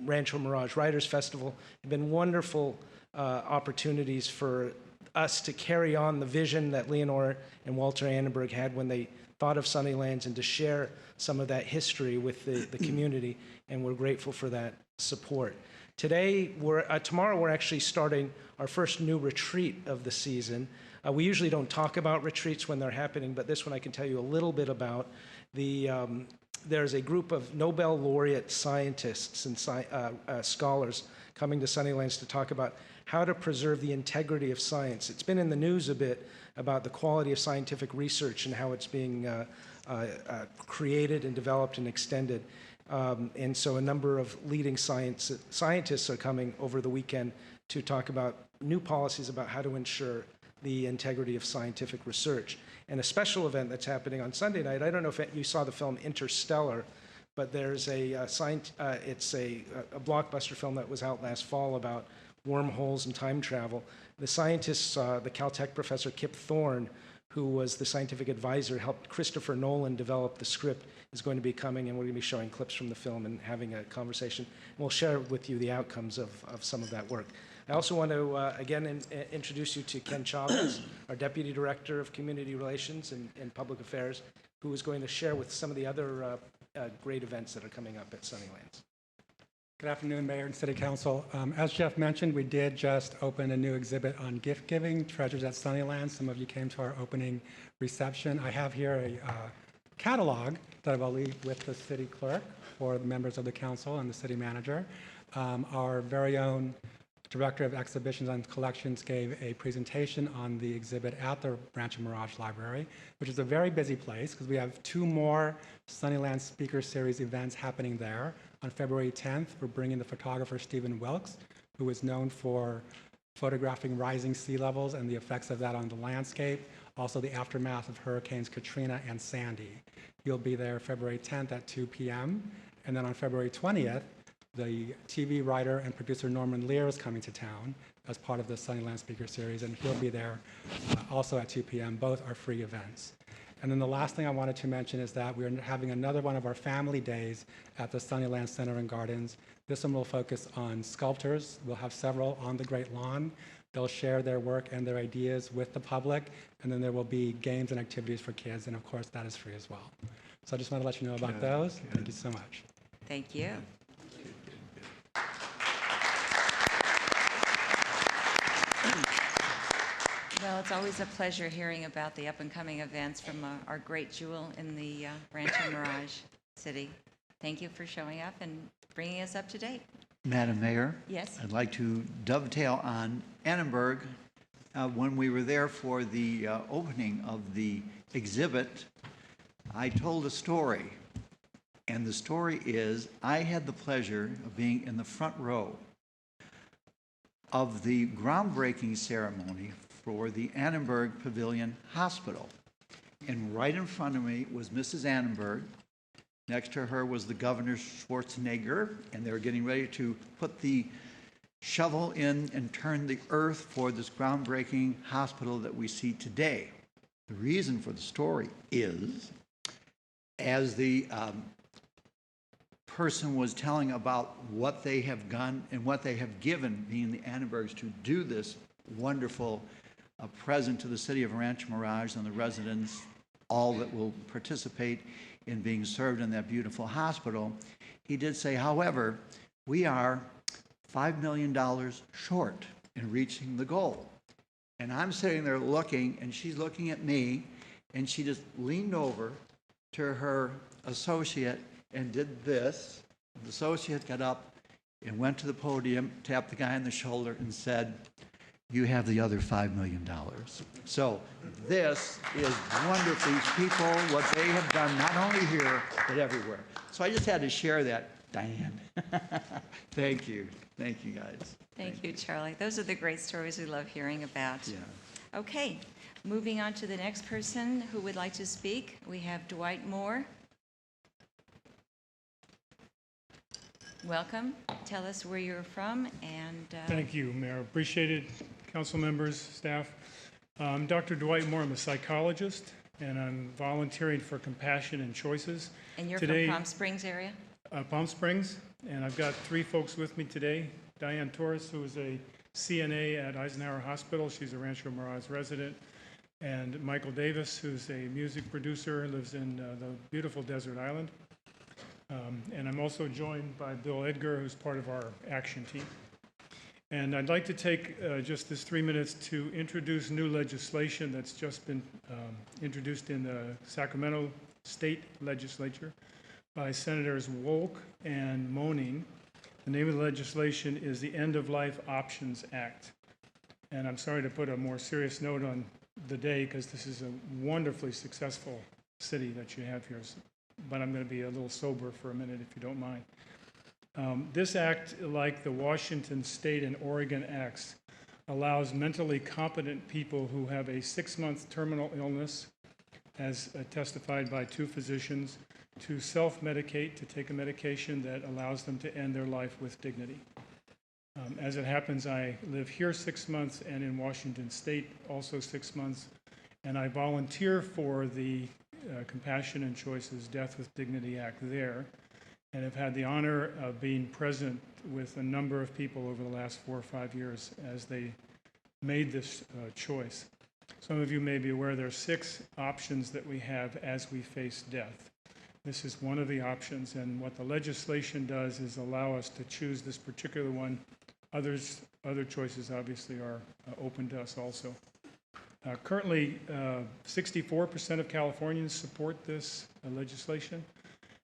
Rancho Mirage Writers Festival, have been wonderful opportunities for us to carry on the vision that Leonore and Walter Annenberg had when they thought of Sunnylands, and to share some of that history with the community, and we're grateful for that support. Tomorrow we're actually starting our first new retreat of the season. We usually don't talk about retreats when they're happening, but this one I can tell you a little bit about. There's a group of Nobel laureate scientists and scholars coming to Sunnylands to talk about how to preserve the integrity of science. It's been in the news a bit about the quality of scientific research and how it's being created and developed and extended. And so a number of leading scientists are coming over the weekend to talk about new policies about how to ensure the integrity of scientific research. And a special event that's happening on Sunday night, I don't know if you saw the film Interstellar, but there's it's a blockbuster film that was out last fall about wormholes and time travel. The scientists, the Caltech professor Kip Thorne, who was the scientific advisor, helped Christopher Nolan develop the script, is going to be coming, and we're going to be showing clips from the film and having a conversation. And we'll share with you the outcomes of some of that work. I also want to, again, introduce you to Ken Chavez, our Deputy Director of Community Relations and Public Affairs, who is going to share with some of the other great events that are coming up at Sunnylands. Good afternoon, Mayor and City Council. As Jeff mentioned, we did just open a new exhibit on gift giving, Treasures at Sunnylands. Some of you came to our opening reception. I have here a catalog that I will leave with the city clerk for the members of the council and the city manager. Our very own Director of Exhibitions and Collections gave a presentation on the exhibit at the Rancho Mirage Library, which is a very busy place because we have 2 more Sunnyland Speaker Series events happening there. On February 10th, we're bringing the photographer Stephen Wilkes, who is known for photographing rising sea levels and the effects of that on the landscape, also the aftermath of Hurricanes Katrina and Sandy. He'll be there February 10th at 2 p.m. And then on February 20th, the TV writer and producer Norman Lear is coming to town as part of the Sunnyland Speaker Series, and he'll be there also at 2 p.m. Both are free events. And then the last thing I wanted to mention is that we're having another one of our family days at the Sunnyland Center and Gardens. This one will focus on sculptors. We'll have several on the Great Lawn. They'll share their work and their ideas with the public, and then there will be games and activities for kids, and of course that is free as well. So I just want to let you know about those. Thank you so much. Thank you. Well, it's always a pleasure hearing about the up-and-coming events from our great jewel in the Rancho Mirage City. Thank you for showing up and bringing us up to date. Madam Mayor? Yes? I'd like to dovetail on Annenberg. When we were there for the opening of the exhibit, I told a story. And the story is, I had the pleasure of being in the front row of the groundbreaking ceremony for the Annenberg Pavilion Hospital. And right in front of me was Mrs. Annenberg. Next to her was the Governor Schwarzenegger, and they were getting ready to put the shovel in and turn the earth for this groundbreaking hospital that we see today. The reason for the story is, as the person was telling about what they have done and what they have given, being the Annenbergs, to do this wonderful present to the city of Rancho Mirage and the residents, all that will participate in being served in that beautiful hospital. He did say, however, we are $5 million short in reaching the goal. And I'm sitting there looking, and she's looking at me, and she just leaned over to her associate and did this. The associate got up and went to the podium, tapped the guy on the shoulder, and said, "You have the other $5 million. So this is wonderful. These people, what they have done, not only here, but everywhere. So I just had to share that, Diane. Thank you. Thank you, guys. Thank you, Charlie. Those are the great stories we love hearing about. Yeah. Okay, moving on to the next person who would like to speak. We have Dwight Moore. welcome. Tell us where you're from and... Thank you, Mayor. Appreciate it, council members, staff. I'm Dr. Dwight Moore. I'm a psychologist, and I'm volunteering for Compassion and Choices. And you're today, from Palm Springs area? Palm Springs, and I've got 3 folks with me today. Diane Torres, who is a CNA at Eisenhower Hospital. She's a Rancho Mirage resident. And Michael Davis, who's a music producer, lives in the beautiful desert island. And I'm also joined by Bill Edgar, who's part of our action team. And I'd like to take just this 3 minutes to introduce new legislation that's just been introduced in the Sacramento State Legislature by Senators Wolk and Moaning. The name of the legislation is the End of Life Options Act. And I'm sorry to put a more serious note on the day because this is a wonderfully successful city that you have here. But I'm going to be a little sober for a minute if you don't mind. This act, like the Washington State and Oregon Acts, allows mentally competent people who have a 6-month terminal illness, as testified by 2 physicians, to self-medicate, to take a medication that allows them to end their life with dignity. As it happens, I live here 6 months and in Washington State also 6 months, and I volunteer for the Compassion and Choices Death with Dignity Act there, and have had the honor of being present with a number of people over the last 4 or 5 years as they made this choice. Some of you may be aware there are 6 options that we have as we face death. This is one of the options, and what the legislation does is allow us to choose this particular one. Other choices obviously are open to us also. Currently, 64% of Californians support this legislation.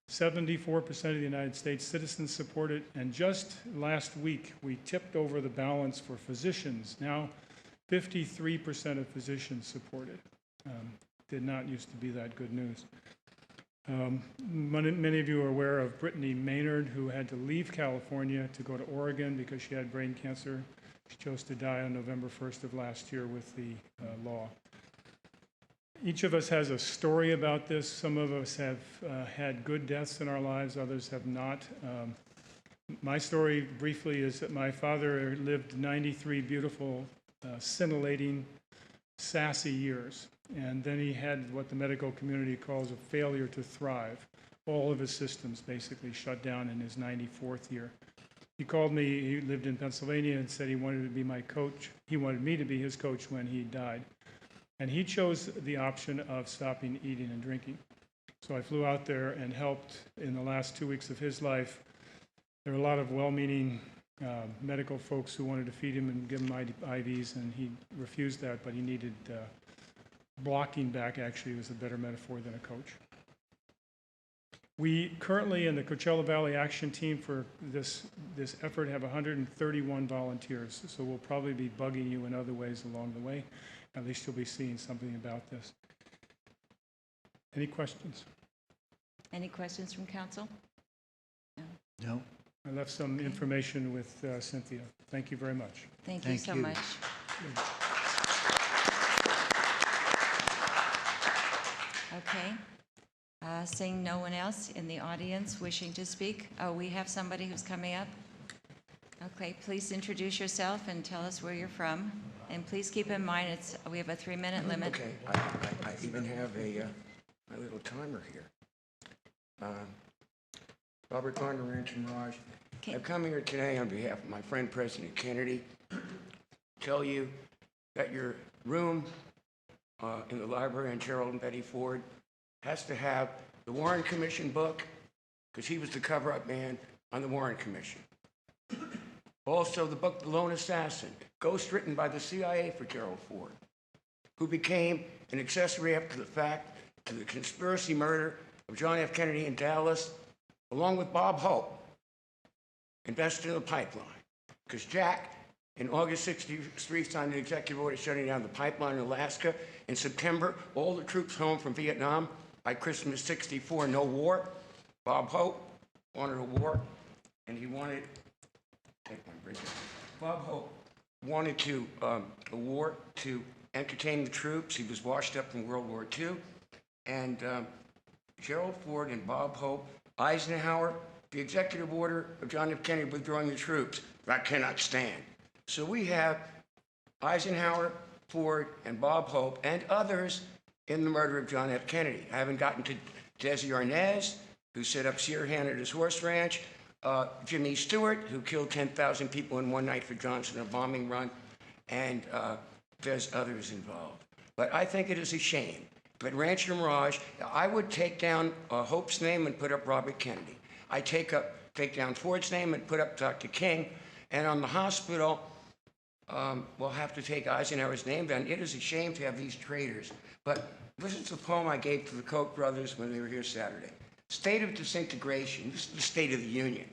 74% of the United States citizens support it, and just last week we tipped over the balance for physicians. Now 53% of physicians support it. Did not used to be that good news. Many of you are aware of Brittany Maynard, who had to leave California to go to Oregon because she had brain cancer. She chose to die on November 1st of last year with the law. Each of us has a story about this. Some of us have had good deaths in our lives, others have not. My story, briefly, is that my father lived 93 beautiful, scintillating, sassy years. And then he had what the medical community calls a failure to thrive. All of his systems basically shut down in his 94th year. He called me, he lived in Pennsylvania, and said he wanted to be my coach. He wanted me to be his coach when he died. And he chose the option of stopping eating and drinking. So I flew out there and helped in the last 2 weeks of his life. There were a lot of well-meaning medical folks who wanted to feed him and give him IVs, and he refused that, but he needed blocking back, actually, was a better metaphor than a coach. We currently, in the Coachella Valley Action Team for this effort, have 131 volunteers, so we'll probably be bugging you in other ways along the way. At least you'll be seeing something about this. Any questions? Any questions from council? No. I left some information with Cynthia. Thank you very much. Thank you so much. Okay. Seeing no one else in the audience wishing to speak. Oh, we have somebody who's coming up. Okay, please introduce yourself and tell us where you're from. And please keep in mind we have a 3-minute limit. Okay, I even have my little timer here. Robert Garner, Rancho Mirage. I've come here today on behalf of my friend President Kennedy to tell you that your room in the library on Gerald and Betty Ford has to have the Warren Commission book, because he was the cover-up man on the Warren Commission. Also, the book The Lone Assassin, ghostwritten by the CIA for Gerald Ford, who became an accessory after the fact to the conspiracy murder of John F. Kennedy in Dallas, along with Bob Hope, invested in the pipeline. Because Jack, in August '63, signed an executive order shutting down the pipeline in Alaska. In September, all the troops home from Vietnam. By Christmas '64, no war. Bob Hope wanted a war, and he wanted, take my break. Bob Hope wanted a war to entertain the troops. He was washed up from World War II. And Gerald Ford and Bob Hope, Eisenhower the executive order of John F. Kennedy withdrawing the troops. That cannot stand. So we have Eisenhower, Ford, and Bob Hope, and others in the murder of John F. Kennedy. I haven't gotten to Desi Arnaz, who set up Sierra at his horse ranch, Jimmy Stewart, who killed 10,000 people in one night for Johnson, a bombing run, and there's others involved. But I think it is a shame. But Rancho Mirage, I would take down Hope's name and put up Robert Kennedy. I take down Ford's name and put up Dr. King. And on the hospital, we'll have to take Eisenhower's name down. It is a shame to have these traitors. But this is the poem I gave to the Koch brothers when they were here Saturday. State of disintegration. This is the State of the Union.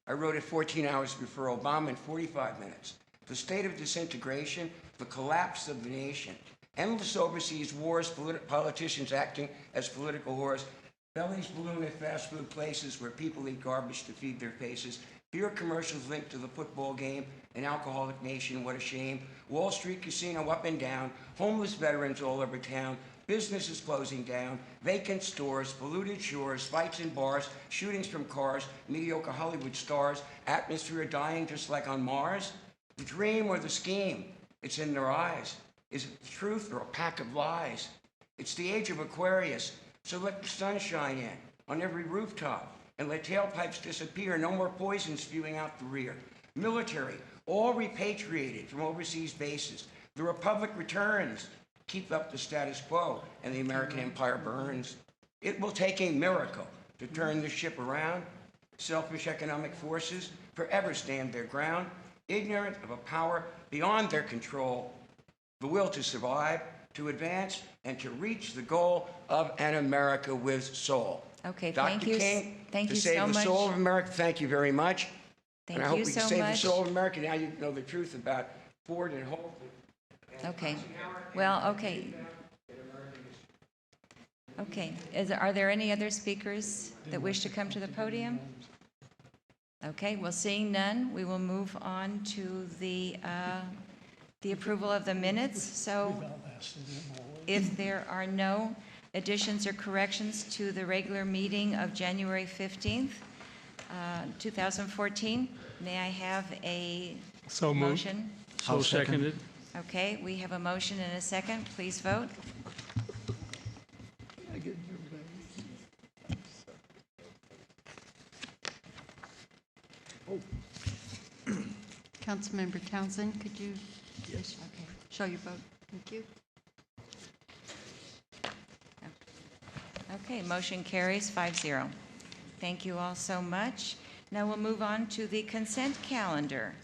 I wrote it 14 hours before Obama in 45 minutes. The state of disintegration, the collapse of the nation, endless overseas wars, politicians acting as political whores, bellies balloon at fast food places where people eat garbage to feed their faces, beer commercials linked to the football game, an alcoholic nation, what a shame, Wall Street casino up and down, homeless veterans all over town, businesses closing down, vacant stores, polluted shores, fights in bars, shootings from cars, mediocre Hollywood stars, atmosphere dying just like on Mars. The dream or the scheme, it's in their eyes. Is it the truth or a pack of lies? It's the age of Aquarius, so let the sun shine in on every rooftop and let tailpipes disappear, no more poison spewing out the rear. Military, all repatriated from overseas bases. The Republic returns, keep up the status quo, and the American empire burns. It will take a miracle to turn the ship around. Selfish economic forces forever stand their ground, ignorant of a power beyond their control, the will to survive, to advance, and to reach the goal of an America with soul. Okay, Dr. thank you. King, Thank to you save so the much. soul of America, thank you very much. Thank and I hope you we so can save much. the soul of America. Now you know the truth about Ford and Hope. Okay. Well, okay. Okay. Are there any other speakers that wish to come to the podium? Okay. Well, seeing none, we will move on to the approval of the minutes. So if there are no additions or corrections to the regular meeting of January 15th, 2014, may I have a So moved. motion? So seconded. Okay, we have a motion and a second. Please vote. Councilmember Townsend, could you show your vote? Thank you. Okay, motion carries 5-0. Thank you all so much. Now we'll move on to the consent calendar.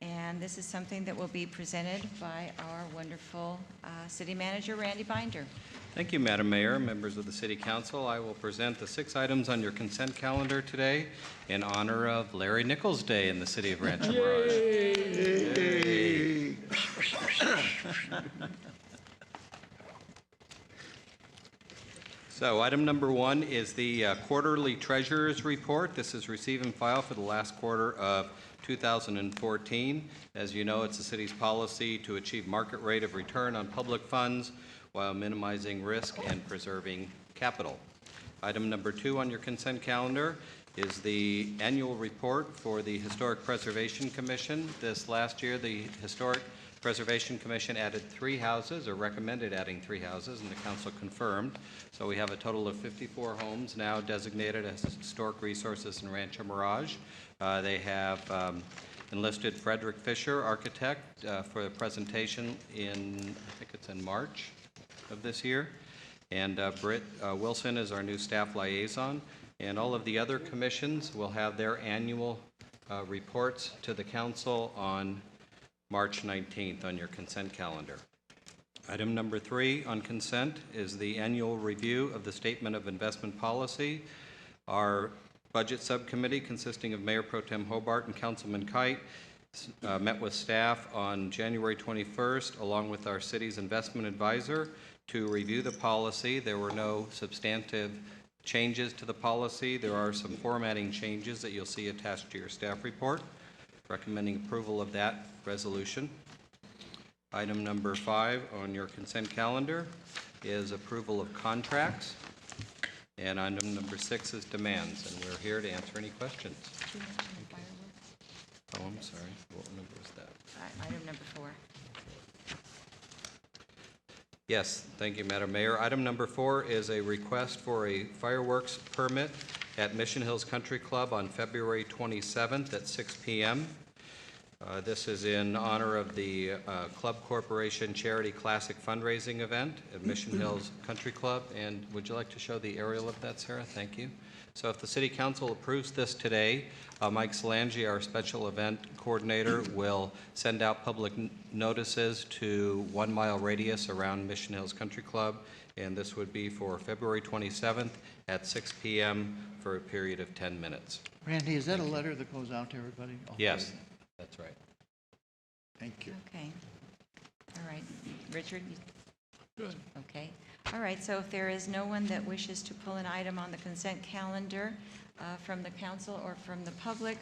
And this is something that will be presented by our wonderful city manager, Randy Binder. Thank you, Madam Mayor, members of the City Council. I will present the 6 items on your consent calendar today in honor of Larry Nichols Day in the city of Rancho Mirage. Yay. So item number 1 is the quarterly treasurer's report. This is receive and file for the last quarter of 2014. As you know, it's the city's policy to achieve market rate of return on public funds while minimizing risk and preserving capital. Item number 2 on your consent calendar is the annual report for the Historic Preservation Commission. This last year, the Historic Preservation Commission added 3 houses, or recommended adding 3 houses, and the council confirmed. So we have a total of 54 homes now designated as historic resources in Rancho Mirage. They have enlisted Frederick Fisher, architect, for the presentation in, I think it's in March of this year. And Britt Wilson is our new staff liaison. And all of the other commissions will have their annual reports to the council on March 19th on your consent calendar. Item number 3 on consent is the annual review of the Statement of Investment Policy. Our Budget Subcommittee, consisting of Mayor Pro Tem Hobart and Councilman Kite, met with staff on January 21st, along with our city's investment advisor, to review the policy. There were no substantive changes to the policy. There are some formatting changes that you'll see attached to your staff report. Recommending approval of that resolution. Item number 5 on your consent calendar is approval of contracts. And item number 6 is demands, and we're here to answer any questions. Oh, I'm sorry. What number was that? Item number 4. Yes, thank you, Madam Mayor. Item number 4 is a request for a fireworks permit at Mission Hills Country Club on February 27th at 6 p.m. This is in honor of the Club Corporation Charity Classic fundraising event at Mission Hills Country Club. And would you like to show the aerial of that, Sarah? Thank you. So if the City Council approves this today, Mike Solangi, our special event coordinator, will send out public notices to 1 mile radius around Mission Hills Country Club, and this would be for February 27th at 6 p.m. for a period of 10 minutes. Randy, is that a letter that goes out to everybody? Oh, Yes, that's right. Thank you. Okay. All right. Richard? Good. Okay. All right. So if there is no one that wishes to pull an item on the consent calendar from the council or from the public,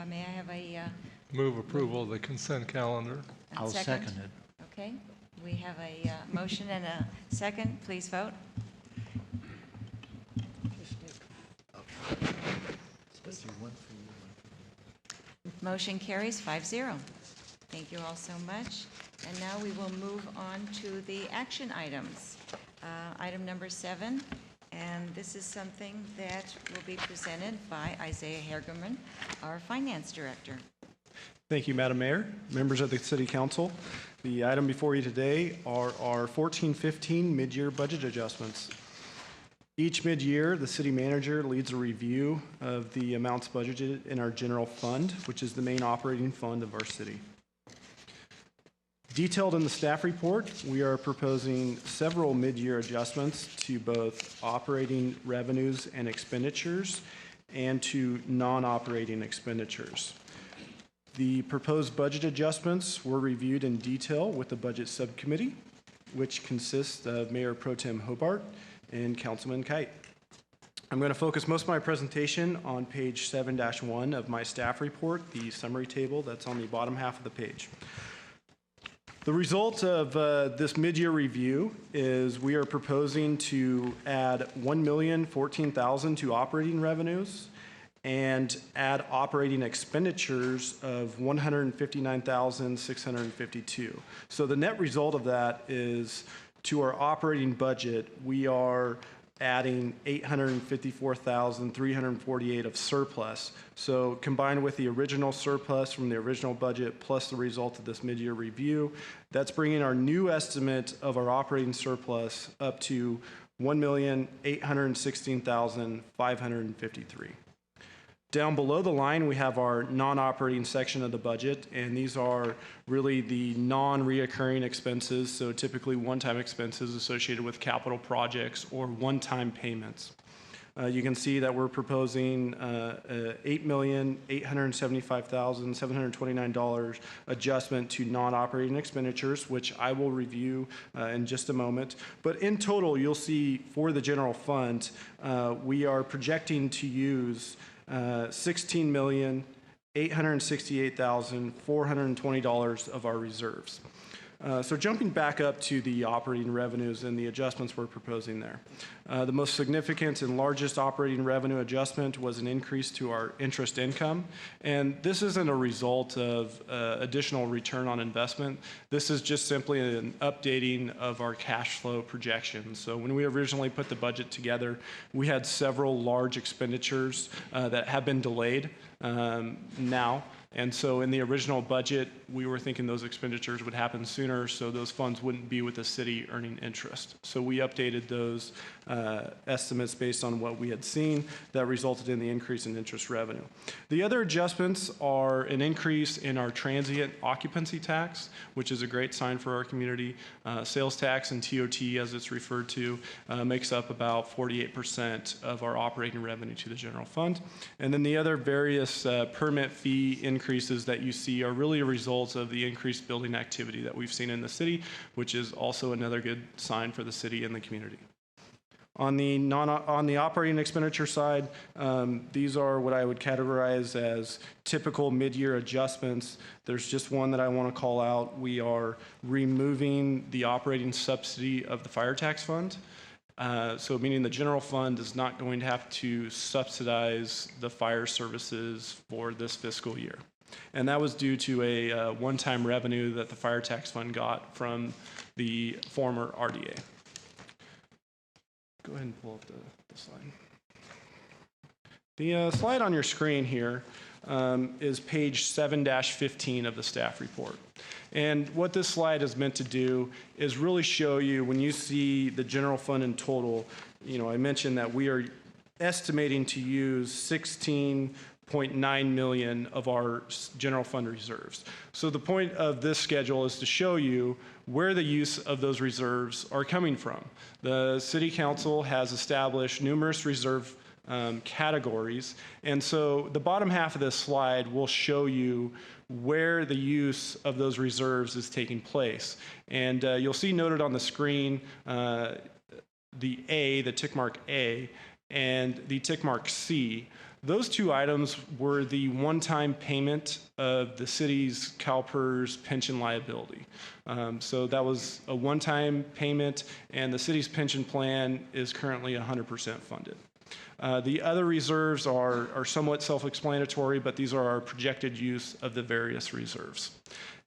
may I have a... Move approval of the consent calendar. I'll second it. Okay. We have a motion and a second. Please vote. Motion carries 5-0. Thank you all so much. And now we will move on to the action items. Item number 7, and this is something that will be presented by Isaiah Hergerman, our Finance Director. Thank you, Madam Mayor, members of the City Council. The item before you today are our 14-15 mid-year budget adjustments. Each mid-year, the city manager leads a review of the amounts budgeted in our general fund, which is the main operating fund of our city. Detailed in the staff report, we are proposing several mid-year adjustments to both operating revenues and expenditures and to non-operating expenditures. The proposed budget adjustments were reviewed in detail with the Budget Subcommittee, which consists of Mayor Pro Tem Hobart and Councilman Kite. I'm going to focus most of my presentation on page 7-1 of my staff report, the summary table that's on the bottom half of the page. The result of this mid-year review is we are proposing to add $1,014,000 to operating revenues and add operating expenditures of $159,652. So the net result of that is to our operating budget, we are adding $854,348 of surplus. So combined with the original surplus from the original budget plus the result of this mid-year review, that's bringing our new estimate of our operating surplus up to $1,816,553. Down below the line, we have our non-operating section of the budget, and these are really the non-reoccurring expenses, so typically one-time expenses associated with capital projects or one-time payments. You can see that we're proposing $8,875,729 adjustment to non-operating expenditures, which I will review in just a moment. But in total, you'll see for the general fund, we are projecting to use $16,868,420 of our reserves. So jumping back up to the operating revenues and the adjustments we're proposing there. The most significant and largest operating revenue adjustment was an increase to our interest income. And this isn't a result of additional return on investment. This is just simply an updating of our cash flow projections. So when we originally put the budget together, we had several large expenditures that have been delayed now. And so in the original budget, we were thinking those expenditures would happen sooner, so those funds wouldn't be with the city earning interest. So we updated those estimates based on what we had seen that resulted in the increase in interest revenue. The other adjustments are an increase in our transient occupancy tax, which is a great sign for our community. Sales tax and TOT, as it's referred to, makes up about 48% of our operating revenue to the general fund. And then the other various permit fee increases that you see are really a result of the increased building activity that we've seen in the city, which is also another good sign for the city and the community. On the operating expenditure side, these are what I would categorize as typical mid-year adjustments. There's just one that I want to call out. We are removing the operating subsidy of the fire tax fund. So meaning the general fund is not going to have to subsidize the fire services for this fiscal year. And that was due to a one-time revenue that the fire tax fund got from the former RDA. Go ahead and pull up the slide. The slide on your screen here is page 7-15 of the staff report. And what this slide is meant to do is really show you, when you see the general fund in total, I mentioned that we are estimating to use 16.9 million of our general fund reserves. So the point of this schedule is to show you where the use of those reserves are coming from. The City Council has established numerous reserve categories, and so the bottom half of this slide will show you where the use of those reserves is taking place. And you'll see noted on the screen the tick mark A, and the tick mark C. Those two items were the one-time payment of the city's CalPERS pension liability. So that was a one-time payment, and the city's pension plan is currently 100% funded. The other reserves are somewhat self-explanatory, but these are our projected use of the various reserves.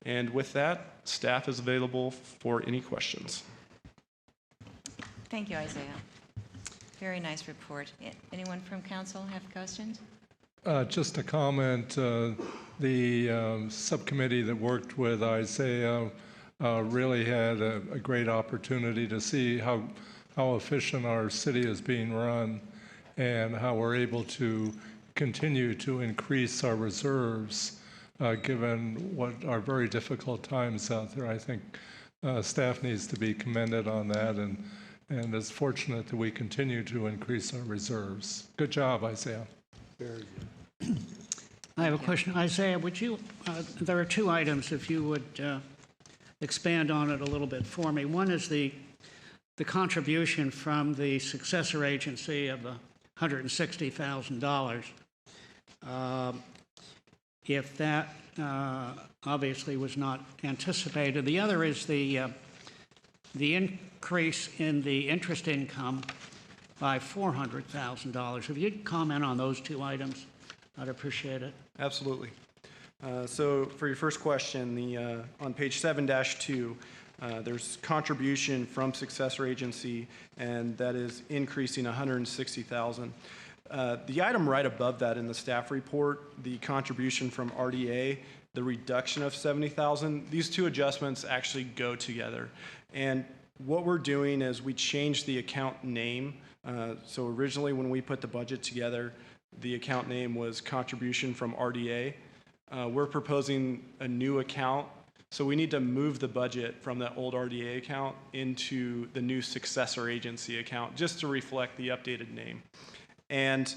And with that, staff is available for any questions. Thank you, Isaiah. Very nice report. Anyone from council have questions? Just a comment. The subcommittee that worked with Isaiah really had a great opportunity to see how efficient our city is being run, and how we're able to continue to increase our reserves given what are very difficult times out there. I think staff needs to be commended on that, and is fortunate that we continue to increase our reserves. Good job, Isaiah. Very good. I have a question. Isaiah, would you, there are two items, if you would expand on it a little bit for me. One is the contribution from the successor agency of $160,000. If that obviously was not anticipated. The other is the increase in the interest income by $400,000. If you'd comment on those two items, I'd appreciate it. Absolutely. So for your first question, on page 7-2, there's contribution from successor agency, and that is increasing $160,000. The item right above that in the staff report, the contribution from RDA, the reduction of $70,000, these two adjustments actually go together. And what we're doing is we changed the account name. So originally when we put the budget together, the account name was contribution from RDA. We're proposing a new account. So we need to move the budget from that old RDA account into the new successor agency account just to reflect the updated name. And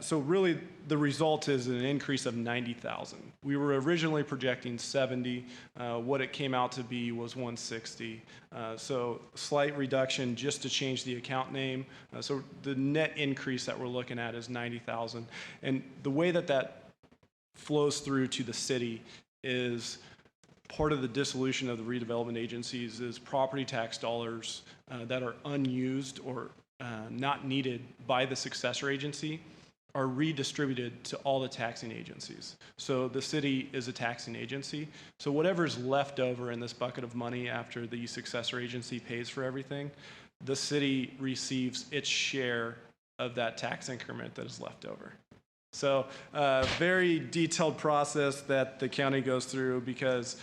so really the result is an increase of $90,000. We were originally projecting 70. What it came out to be was 160. So slight reduction just to change the account name. So the net increase that we're looking at is 90,000. And the way that flows through to the city is part of the dissolution of the redevelopment agencies is property tax dollars that are unused or not needed by the successor agency are redistributed to all the taxing agencies. So the city is a taxing agency. So whatever's left over in this bucket of money after the successor agency pays for everything, the city receives its share of that tax increment that is left over. So very detailed process that the county goes through because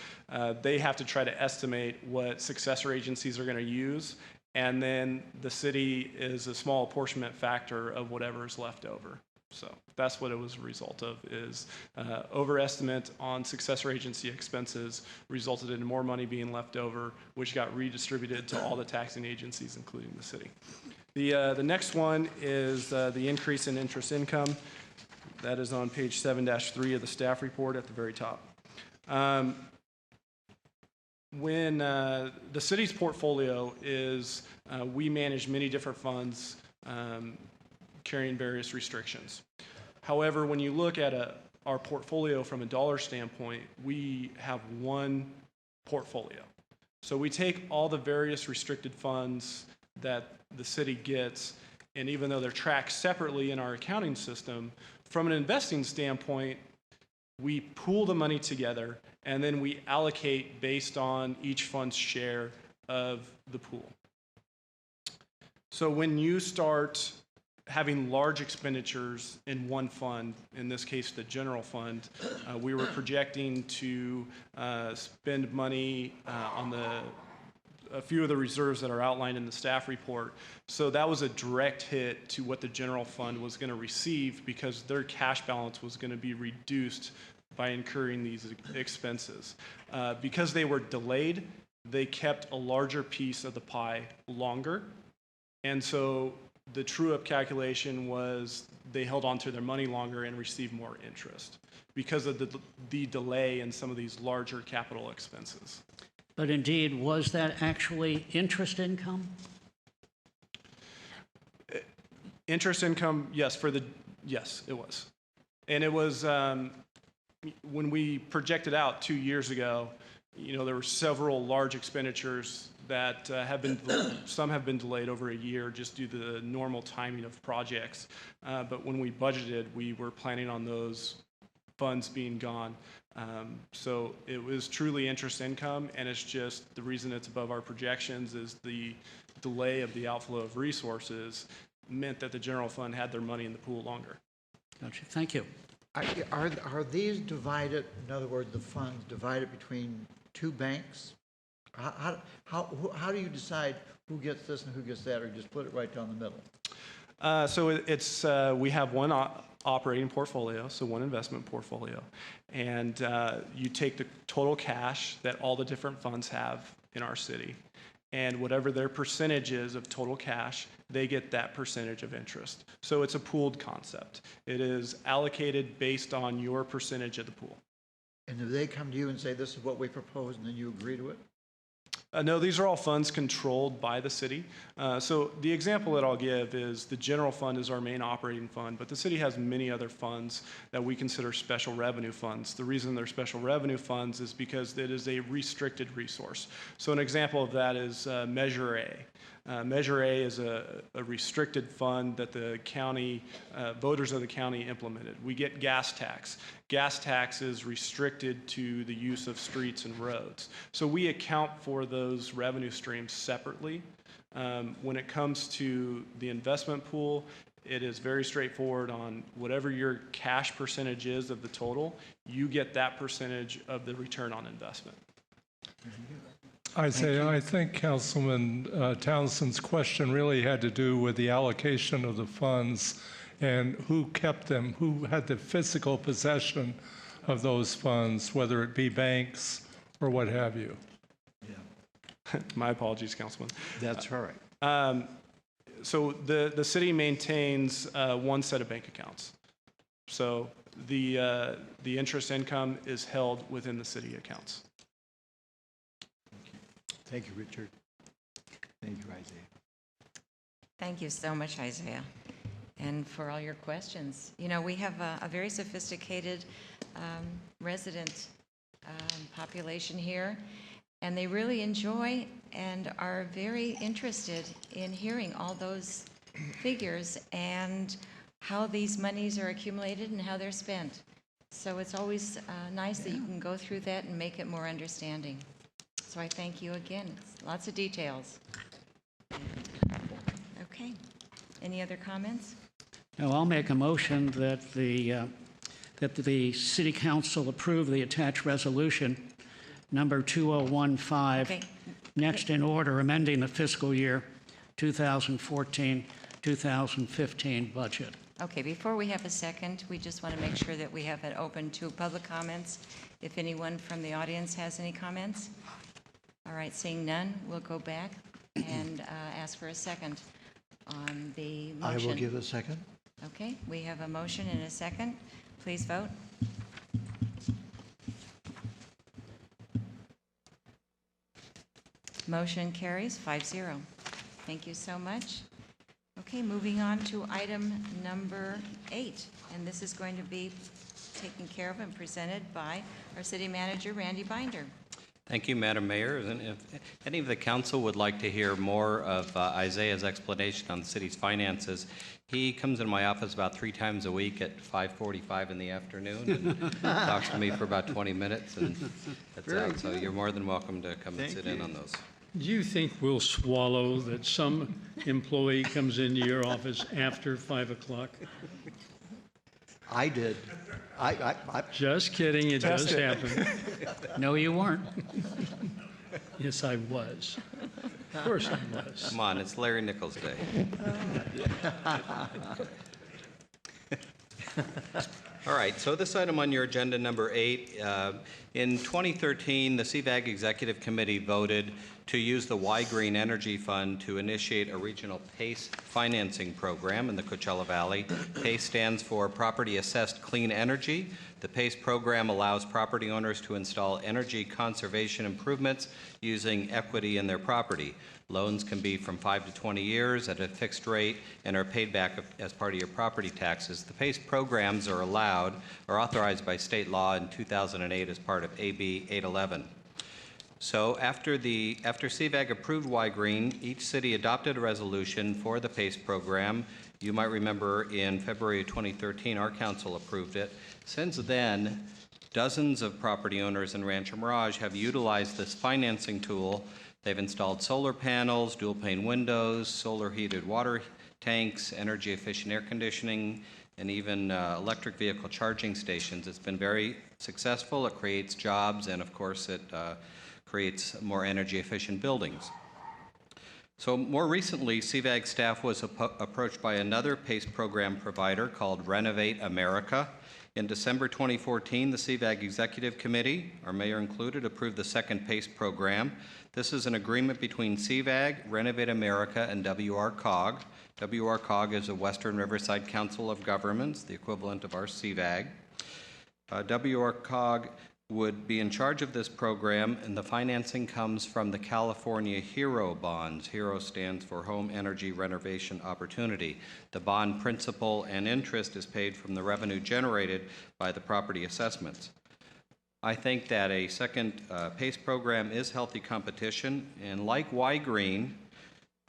they have to try to estimate what successor agencies are going to use, and then the city is a small apportionment factor of whatever is left over. So that's what it was a result of, is overestimate on successor agency expenses resulted in more money being left over, which got redistributed to all the taxing agencies, including the city. The next one is the increase in interest income. That is on page 7-3 of the staff report at the very top. When the city's portfolio is, we manage many different funds carrying various restrictions. However, when you look at our portfolio from a dollar standpoint, we have one portfolio. So we take all the various restricted funds that the city gets, and even though they're tracked separately in our accounting system, from an investing standpoint, we pool the money together and then we allocate based on each fund's share of the pool. So when you start having large expenditures in one fund, in this case the general fund, we were projecting to spend money on a few of the reserves that are outlined in the staff report. So that was a direct hit to what the general fund was going to receive because their cash balance was going to be reduced by incurring these expenses. Because they were delayed, they kept a larger piece of the pie longer. And so the true-up calculation was they held on to their money longer and received more interest because of the delay in some of these larger capital expenses. But indeed, was that actually interest income? Interest income, yes, yes, it was. And it was, when we projected out 2 years ago, there were several large expenditures that some have been delayed over a year just due to the normal timing of projects. But when we budgeted, we were planning on those funds being gone. So it was truly interest income, and it's just the reason it's above our projections is the delay of the outflow of resources meant that the general fund had their money in the pool longer. Gotcha. Thank you. Are these divided, in other words, the funds divided between two banks? How do you decide who gets this and who gets that, or just put it right down the middle? So it's we have one operating portfolio, so one investment portfolio, and you take the total cash that all the different funds have in our city, and whatever their percentage is of total cash, they get that percentage of interest. So it's a pooled concept. It is allocated based on your percentage of the pool. And do they come to you and say, this is what we propose, and then you agree to it? No, these are all funds controlled by the city. So the example that I'll give is the general fund is our main operating fund, but the city has many other funds that we consider special revenue funds. The reason they're special revenue funds is because it is a restricted resource. So an example of that is Measure A. Measure A is a restricted fund that the county, voters of the county implemented. We get gas tax. Gas tax is restricted to the use of streets and roads. So we account for those revenue streams separately. When it comes to the investment pool, it is very straightforward on whatever your cash percentage is of the total, you get that percentage of the return on investment. I think Councilman Townsend's question really had to do with the allocation of the funds and who kept them, who had the physical possession of those funds, whether it be banks or what have you. Yeah. My apologies, Councilman. That's all right. So the city maintains one set of bank accounts. So the interest income is held within the city accounts. Thank you, Richard. Thank you, Isaiah. Thank you so much, Isaiah, and for all your questions. We have a very sophisticated resident population here, and they really enjoy and are very interested in hearing all those figures and how these monies are accumulated and how they're spent. So it's always nice that you can go through that and make it more understanding. So I thank you again. Lots of details. Okay. Any other comments? No, I'll make a motion that the City Council approve the attached resolution number 2015, Okay. next in order, amending the fiscal year 2014-2015 budget. Okay, before we have a second, we just want to make sure that we have it open to public comments. If anyone from the audience has any comments? All right, seeing none, we'll go back and ask for a second on the motion. I will give a second. Okay, we have a motion and a second. Please vote. Motion carries 5-0. Thank you so much. Okay, moving on to item number 8, and this is going to be taken care of and presented by our city manager, Randy Binder. Thank you, Madam Mayor. And if any of the council would like to hear more of Isaiah's explanation on the city's finances, he comes in my office about 3 times a week at 5:45 in the afternoon and talks to me for about 20 minutes, and that's out. So you're more than welcome to come and sit in on those. Do you think we'll swallow that some employee comes into your office after 5 o'clock? I did. I Just kidding, it does happen. No, you weren't. Yes, I was. Of course I was. Come on, it's Larry Nichols Day. All right, so this item on your agenda, number 8, in 2013, the CVAG Executive Committee voted to use the Y Green Energy Fund to initiate a regional PACE financing program in the Coachella Valley. PACE stands for Property Assessed Clean Energy. The PACE program allows property owners to install energy conservation improvements using equity in their property. Loans can be from 5 to 20 years at a fixed rate and are paid back as part of your property taxes. The PACE programs are authorized by state law in 2008 as part of AB 811. So after CVAG approved Y Green, each city adopted a resolution for the PACE program. You might remember in February of 2013, our council approved it. Since then, dozens of property owners in Rancho Mirage have utilized this financing tool. They've installed solar panels, dual pane windows, solar heated water tanks, energy efficient air conditioning, and even electric vehicle charging stations. It's been very successful. It creates jobs, and of course it creates more energy efficient buildings. So more recently, CVAG staff was approached by another PACE program provider called Renovate America. In December 2014, the CVAG Executive Committee, our mayor included, approved the second PACE program. This is an agreement between CVAG, Renovate America, and WRCOG. WRCOG is a Western Riverside Council of Governments, the equivalent of our CVAG. WRCOG would be in charge of this program, and the financing comes from the California HERO bonds. HERO stands for Home Energy Renovation Opportunity. The bond principal and interest is paid from the revenue generated by the property assessments. I think that a second PACE program is healthy competition, and like Y Green,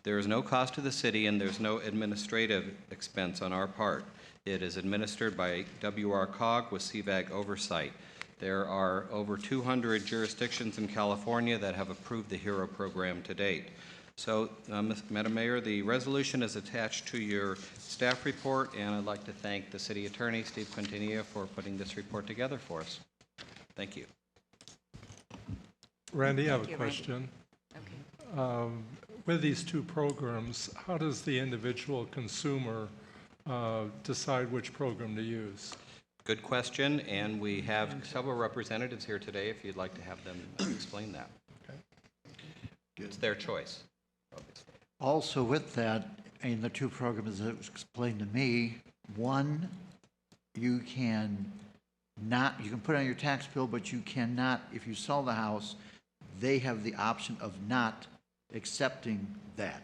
there is no cost to the city and there's no administrative expense on our part. It is administered by WRCOG with CVAG oversight. There are over 200 jurisdictions in California that have approved the HERO program to date. So, Madam Mayor, the resolution is attached to your staff report, and I'd like to thank the City Attorney, Steve Quintanilla, for putting this report together for us. Thank you. Randy, I have a question. Okay. With these two programs, how does the individual consumer decide which program to use? Good question, and we have several representatives here today if you'd like to have them explain that. Okay. It's their choice, obviously. Also with that, in the two programs that was explained to me, one, you can put it on your tax bill, but you cannot, if you sell the house, they have the option of not accepting that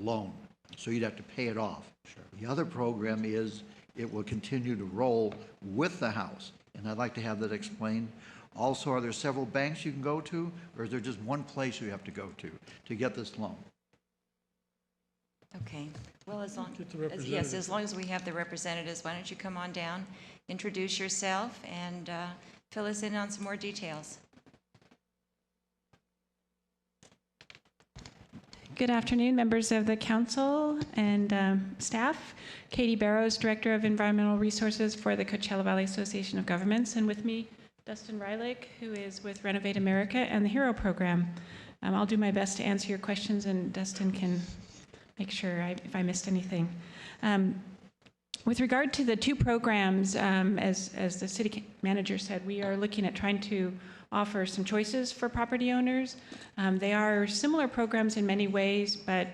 loan. So you'd have to pay it off. Sure. The other program is it will continue to roll with the house. And I'd like to have that explained. Also, are there several banks you can go to, or is there just one place you have to go to get this loan? Okay. Well, as long as we have the representatives, why don't you come on down, introduce yourself, and fill us in on some more details. Good afternoon, members of the council and staff. Katie Barrows, Director of Environmental Resources for the Coachella Valley Association of Governments, and with me, Dustin Rylick, who is with Renovate America and the HERO program. I'll do my best to answer your questions, and Dustin can make sure if I missed anything. With regard to the two programs, as the city manager said, we are looking at trying to offer some choices for property owners. They are similar programs in many ways, but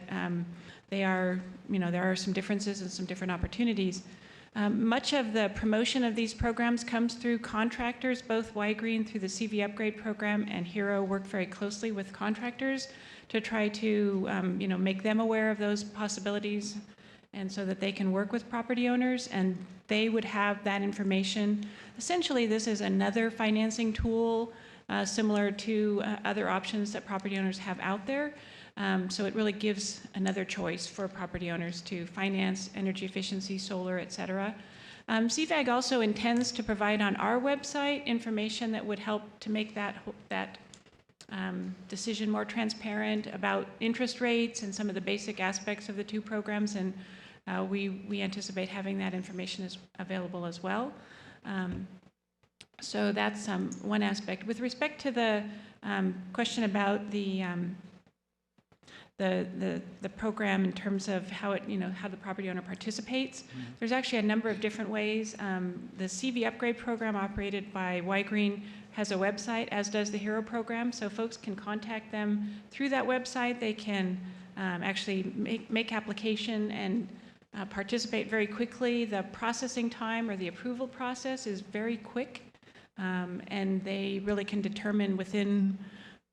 there are some differences and some different opportunities. Much of the promotion of these programs comes through contractors. Both Y Green through the CV Upgrade program and HERO work very closely with contractors to try to make them aware of those possibilities, and so that they can work with property owners and they would have that information. Essentially, this is another financing tool similar to other options that property owners have out there. So it really gives another choice for property owners to finance energy efficiency, solar, et cetera. CVAG also intends to provide on our website information that would help to make that decision more transparent about interest rates and some of the basic aspects of the two programs, and we anticipate having that information available as well. So that's one aspect. With respect to the question about the program in terms of how it, how the property owner participates, there's actually a number of different ways. The CV upgrade program operated by Y-Green has a website, as does the HERO program, so folks can contact them through that website. They can actually make application and participate very quickly. The processing time or the approval process is very quick, and they really can determine within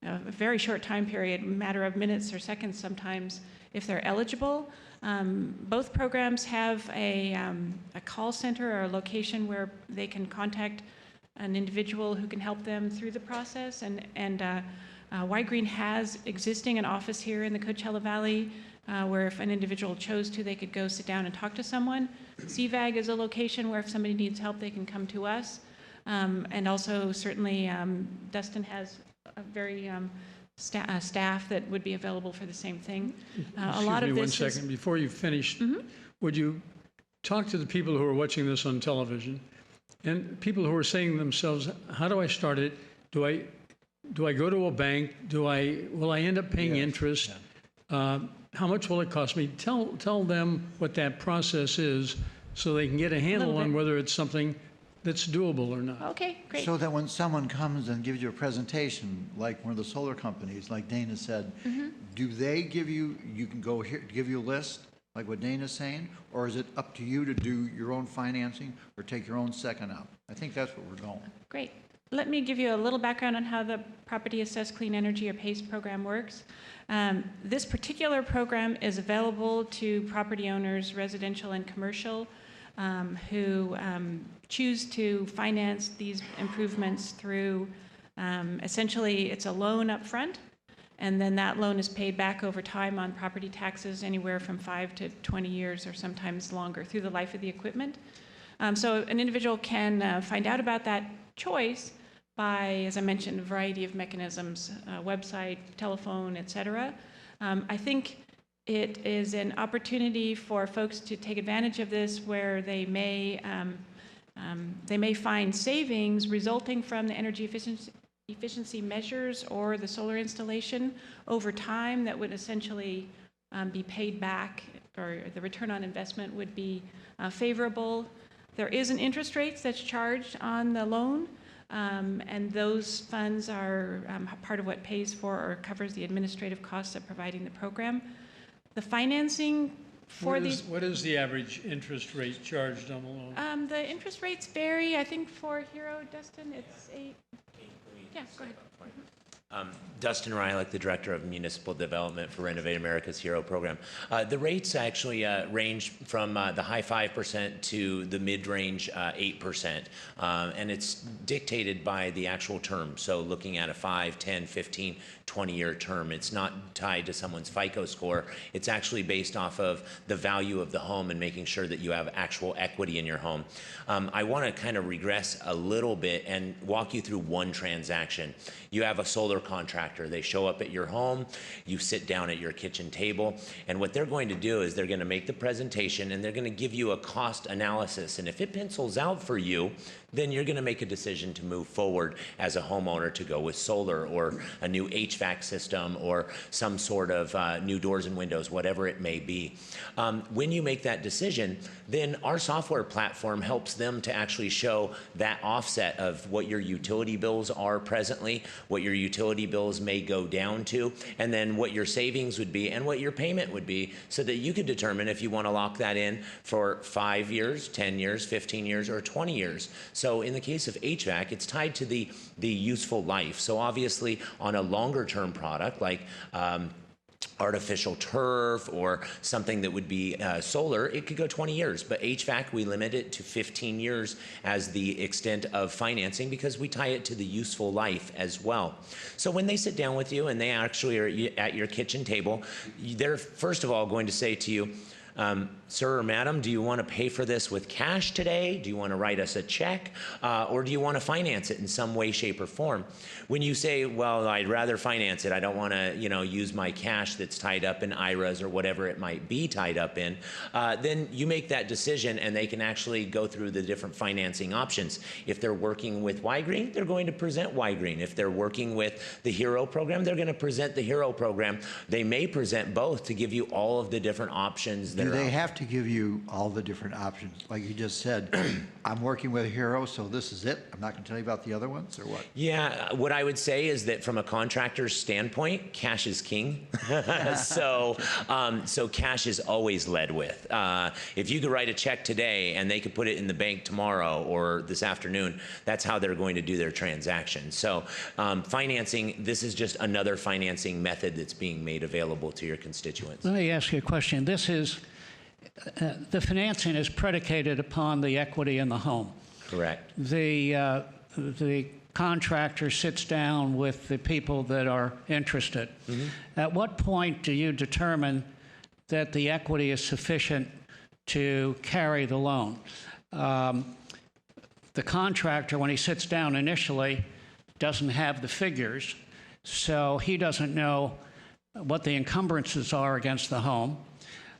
a very short time period, a matter of minutes or seconds sometimes, if they're eligible. Both programs have a call center or a location where they can contact an individual who can help them through the process. And Y-Green has existing an office here in the Coachella Valley where if an individual chose to, they could go sit down and talk to someone. CVAG is a location where if somebody needs help, they can come to us. And also certainly Dustin has a very staff that would be available for the same thing. A lot of this. One second before you finish. Would you talk to the people who are watching this on television and people who are saying to themselves, "How do I start it? Do I go to a bank? Will I end up paying interest? How much will it cost me?" Tell them what that process is, so they can get a handle on whether it's something that's doable or not. Okay, great. So that when someone comes and gives you a presentation, like one of the solar companies, like Dana said, do they give you can go here, give you a list, like what Dana's saying, or is it up to you to do your own financing or take your own second up? I think that's what we're going. Great. Let me give you a little background on how the Property Assessed Clean Energy or PACE program works. This particular program is available to property owners, residential and commercial, who choose to finance these improvements through, essentially it's a loan up front, and then that loan is paid back over time on property taxes anywhere from 5 to 20 years or sometimes longer through the life of the equipment. So an individual can find out about that choice by, as I mentioned, a variety of mechanisms, website, telephone, et cetera. I think it is an opportunity for folks to take advantage of this where they may find savings resulting from the energy efficiency measures or the solar installation over time that would essentially be paid back, or the return on investment would be favorable. There is an interest rate that's charged on the loan, and those funds are part of what pays for or covers the administrative costs of providing the program. The financing for these... What is the average interest rate charged on the loan? The interest rates vary. I think for HERO, Dustin, it's 8. Yeah, go ahead. Dustin Rylick, the Director of Municipal Development for Renovate America's HERO program. The rates actually range from the high 5% to the mid-range 8%. And it's dictated by the actual term. So looking at a 5, 10, 15, 20-year term. It's not tied to someone's FICO score. It's actually based off of the value of the home and making sure that you have actual equity in your home. I want to kind of regress a little bit and walk you through one transaction. You have a solar contractor. They show up at your home. You sit down at your kitchen table. And what they're going to do is they're going to make the presentation and they're going to give you a cost analysis. And if it pencils out for you, then you're going to make a decision to move forward as a homeowner to go with solar or a new HVAC system or some sort of new doors and windows, whatever it may be. When you make that decision, then our software platform helps them to actually show that offset of what your utility bills are presently, what your utility bills may go down to, and then what your savings would be and what your payment would be, so that you could determine if you want to lock that in for 5 years, 10 years, 15 years, or 20 years. So in the case of HVAC, it's tied to the useful life. So obviously on a longer term product like artificial turf or something that would be solar, it could go 20 years. But HVAC, we limit it to 15 years as the extent of financing because we tie it to the useful life as well. So when they sit down with you and they actually are at your kitchen table, they're first of all going to say to you, sir or madam, do you want to pay for this with cash today? Do you want to write us a check? Or do you want to finance it in some way, shape, or form? When you say, well, I'd rather finance it, I don't want to, use my cash that's tied up in IRAs or whatever it might be tied up in, then you make that decision and they can actually go through the different financing options. If they're working with Y-Green, they're going to present Y-Green. If they're working with the HERO program, they're going to present the HERO program. They may present both to give you all of the different options that Do are they out have to give you all the different options? Like you just said, I'm working with Hero, so this is it. I'm not going to tell you about the other ones, or what? Yeah, what I would say is that from a contractor's standpoint, cash is king. So cash is always led with. If you could write a check today and they could put it in the bank tomorrow or this afternoon, that's how they're going to do their transaction. So financing, this is just another financing method that's being made available to your constituents. Let me ask you a question. This is, the financing is predicated upon the equity in the home. Correct. The contractor sits down with the people that are interested. Mm-hmm. At what point do you determine that the equity is sufficient to carry the loan? The contractor, when he sits down initially, doesn't have the figures, so he doesn't know what the encumbrances are against the home.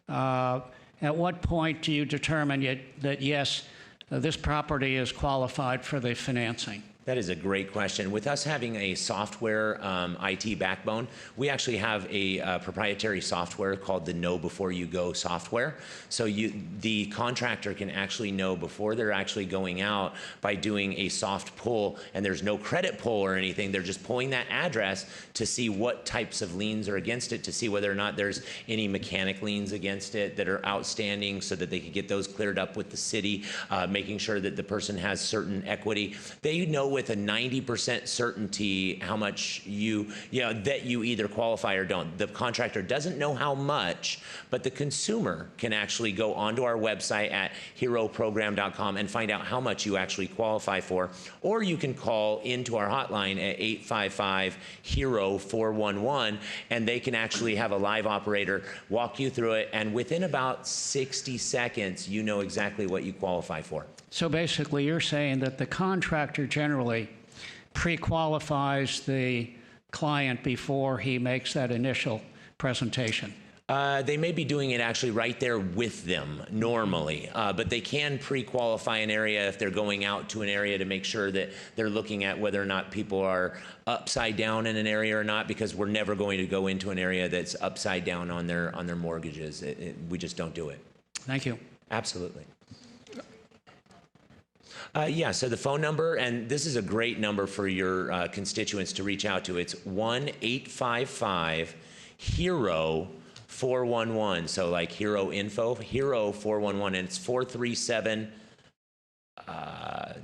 At what point do you determine that, yes, this property is qualified for the financing? That is a great question. With us having a software IT backbone, we actually have a proprietary software called the Know Before You Go software. So the contractor can actually know before they're actually going out by doing a soft pull, and there's no credit pull or anything. They're just pulling that address to see what types of liens are against it, to see whether or not there's any mechanic liens against it that are outstanding so that they could get those cleared up with the city, making sure that the person has certain equity. They know with a 90% certainty how much that you either qualify or don't. The contractor doesn't know how much, but the consumer can actually go onto our website at heroprogram.com and find out how much you actually qualify for. Or you can call into our hotline at 855-HERO-411, and they can actually have a live operator walk you through it, and within about 60 seconds, you know exactly what you qualify for. So basically, you're saying that the contractor generally pre-qualifies the client before he makes that initial presentation. They may be doing it actually right there with them normally, but they can pre-qualify an area if they're going out to an area to make sure that they're looking at whether or not people are upside down in an area or not, because we're never going to go into an area that's upside down on their mortgages. We just don't do it. Thank you. Absolutely. Yeah, so the phone number, and this is a great number for your constituents to reach out to. It's 1-855-HERO-411. So like Hero Info, Hero 411, and it's 437.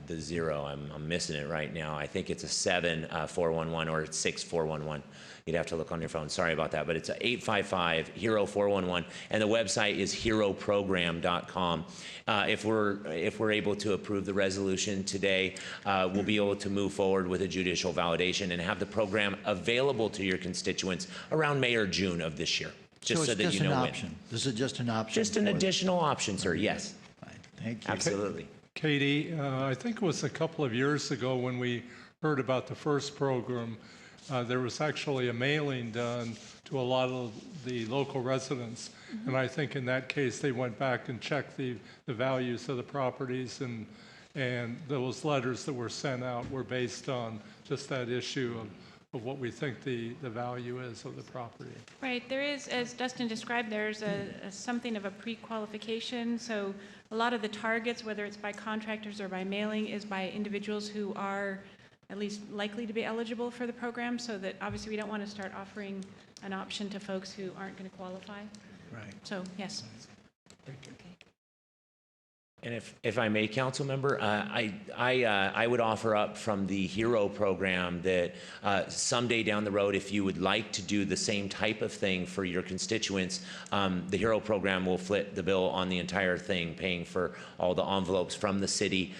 The zero, I'm missing it right now. I think it's a 7-411 or it's 6-411. You'd have to look on your phone. Sorry about that, but it's a 855-HERO-411, and the website is heroprogram.com. If we're able to approve the resolution today, we'll be able to move forward with a judicial validation and have the program available to your constituents around May or June of this year. Just so that you know when. This is just an option. Just an additional option, sir. Yes. Thank you. Absolutely. Katie, I think it was a couple of years ago when we heard about the first program, there was actually a mailing done to a lot of the local residents. Mm-hmm. And I think in that case, they went back and checked the values of the properties, and those letters that were sent out were based on just that issue of what we think the value is of the property. Right. There is, as Dustin described, there's something of a pre-qualification. So a lot of the targets, whether it's by contractors or by mailing, is by individuals who are at least likely to be eligible for the program, so that obviously we don't want to start offering an option to folks who aren't going to qualify. Right. So, yes. Thank you. And if I may, council member, I would offer up from the HERO program that someday down the road, if you would like to do the same type of thing for your constituents, the HERO program will foot the bill on the entire thing, paying for all the envelopes from the city,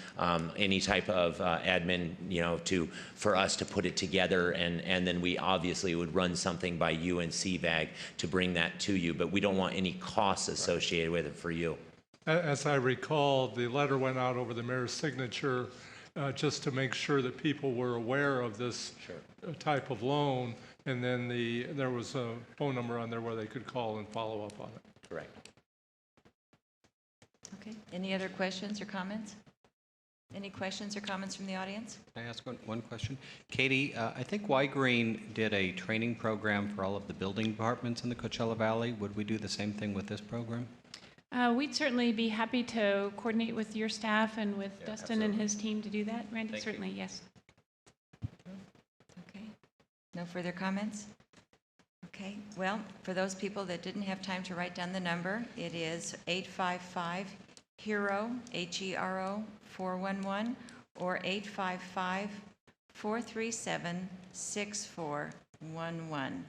any type of admin, for us to put it together, and then we obviously would run something by you and CVAG to bring that to you, but we don't want any costs associated with it for you. As I recall, the letter went out over the mayor's signature just to make sure that people were aware of this type of loan, and then there was a phone number on there where they could call and follow up on it. Correct. Okay. Any other questions or comments? Any questions or comments from the audience? Can I ask one question? Katie, I think Y Green did a training program for all of the building departments in the Coachella Valley. Would we do the same thing with this program? We'd certainly be happy to coordinate with your staff and with Dustin and his team to do that. Randy, certainly, yes. Okay. No further comments? Okay. Well, for those people that didn't have time to write down the number, it is 855-HERO, H-E-R-O, 411, or 855-437-6411.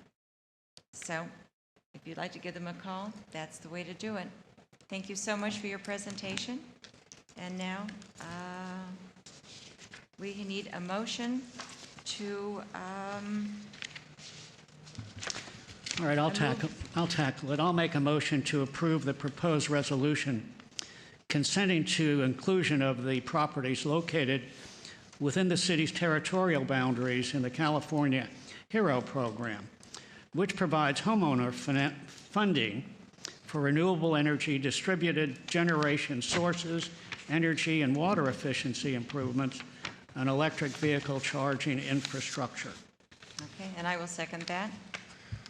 So if you'd like to give them a call, that's the way to do it. Thank you so much for your presentation. And now we need a motion to... All right, I'll tackle it. I'll make a motion to approve the proposed resolution consenting to inclusion of the properties located within the city's territorial boundaries in the California HERO program, which provides homeowner funding for renewable energy, distributed generation sources, energy and water efficiency improvements, and electric vehicle charging infrastructure. Okay, and I will second that.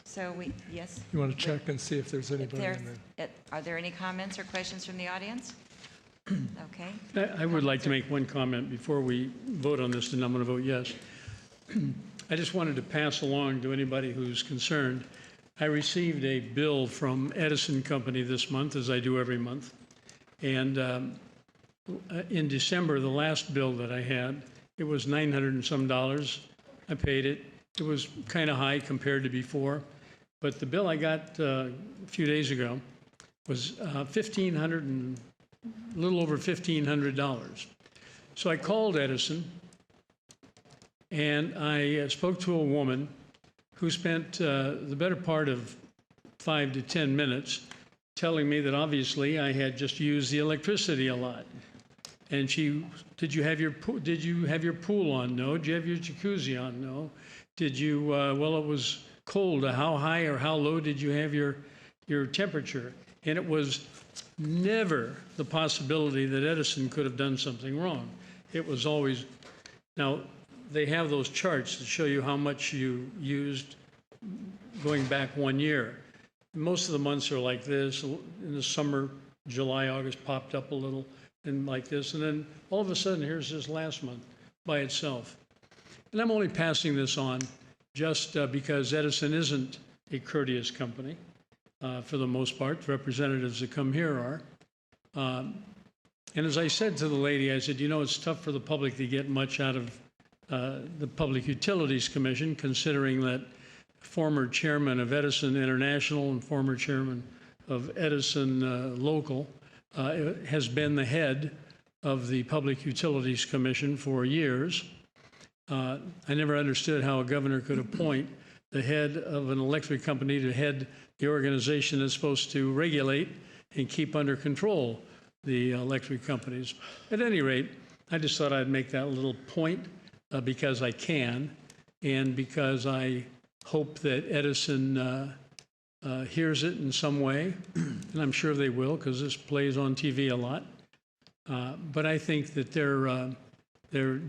So yes? You want to check and see if there's anybody in there? Are there any comments or questions from the audience? Okay. I would like to make one comment before we vote on this, and I'm going to vote yes. I just wanted to pass along to anybody who's concerned. I received a bill from Edison Company this month, as I do every month. And in December, the last bill that I had, it was $900 and some. I paid it. It was kind of high compared to before. But the bill I got a few days ago was $1,500 and a little over $1,500. So I called Edison, and I spoke to a woman who spent the better part of 5 to 10 minutes telling me that obviously I had just used the electricity a lot. And did you have your pool on? No. Did you have your jacuzzi on? No. Did you, well, it was cold. How high or how low did you have your temperature? And it was never the possibility that Edison could have done something wrong. It was always, now they have those charts to show you how much you used going back 1 year. Most of the months are like this. In the summer, July, August popped up a little and like this. And then all of a sudden, here's this last month by itself. And I'm only passing this on just because Edison isn't a courteous company. For the most part, the representatives that come here are. And as I said to the lady, I said, it's tough for the public to get much out of the Public Utilities Commission, considering that former chairman of Edison International and former chairman of Edison Local has been the head of the Public Utilities Commission for years. I never understood how a governor could appoint the head of an electric company to head the organization that's supposed to regulate and keep under control the electric companies. At any rate, I just thought I'd make that little point because I can, and because I hope that Edison hears it in some way, and I'm sure they will because this plays on TV a lot. But I think that their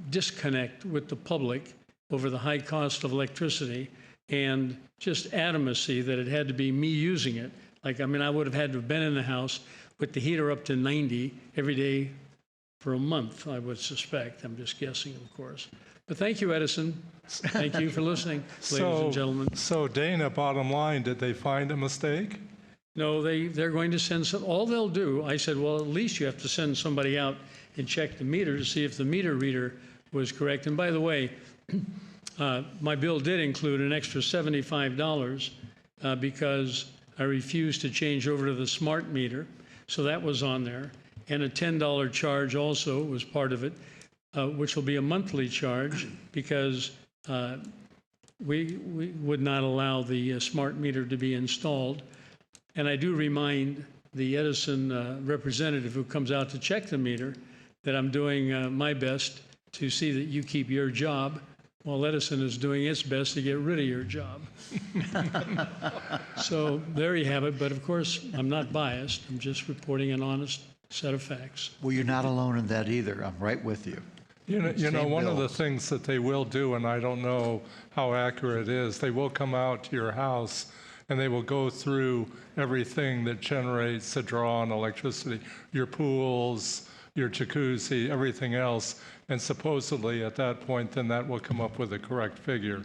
disconnect with the public over the high cost of electricity and just adamacy that it had to be me using it. I would have had to have been in the house with the heater up to 90 every day for a month, I would suspect. I'm just guessing, of course. But thank you, Edison. Thank you for listening, ladies and gentlemen. So Dana, bottom line, did they find a mistake? No, they're going to send some, all they'll do, I said, well, at least you have to send somebody out and check the meter to see if the meter reader was correct. And by the way, my bill did include an extra $75 because I refused to change over to the smart meter. So that was on there. And a $10 charge also was part of it, which will be a monthly charge because we would not allow the smart meter to be installed. And I do remind the Edison representative who comes out to check the meter that I'm doing my best to see that you keep your job while Edison is doing its best to get rid of your job. So there you have it. But of course, I'm not biased. I'm just reporting an honest set of facts. Well, you're not alone in that either. I'm right with you. You know, Same one of the bills. things that they will do, and I don't know how accurate it is, they will come out to your house and they will go through everything that generates a draw on electricity, your pools, your jacuzzi, everything else, and supposedly at that point, then that will come up with a correct figure.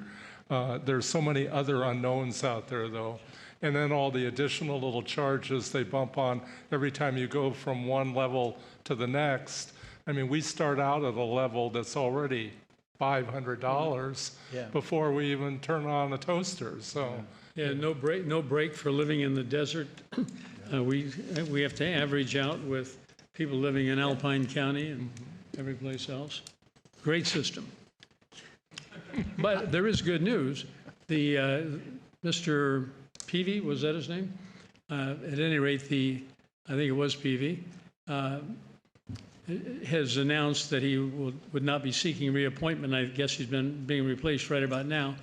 There's so many other unknowns out there, though. And then all the additional little charges they bump on every time you go from one level to the next. I mean, we start out at a level that's already $500 before we even turn on a toaster. So, Yeah, no break for living in the desert. We have to average out with people living in Alpine County and every place else. Great system. But there is good news. The Mr. Peavy, was that his name? At any rate, I think it was Peavy, has announced that he would not be seeking reappointment. I guess he's being replaced right about now.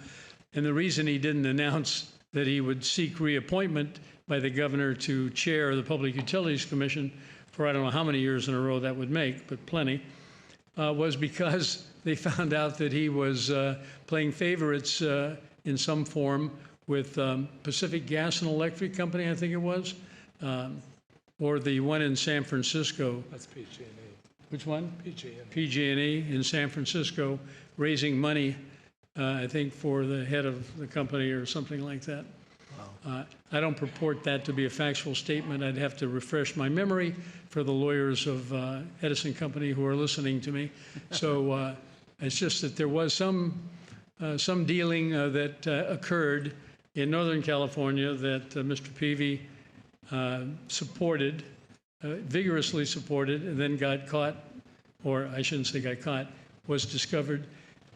And the reason he didn't announce that he would seek reappointment by the governor to chair the Public Utilities Commission for I don't know how many years in a row that would make, but plenty, was because they found out that he was playing favorites in some form with Pacific Gas and Electric Company, I think it was, or the one in San Francisco. that's PG&E. Which one? PG&E. PG&E in San Francisco, raising money, I think, for the head of the company or something like that. I don't purport that to be a factual statement. I'd have to refresh my memory for the lawyers of Edison Company who are listening to me. So it's just that there was some dealing that occurred in Northern California that Mr. Peavy supported, vigorously supported, and then got caught, or I shouldn't say got caught, was discovered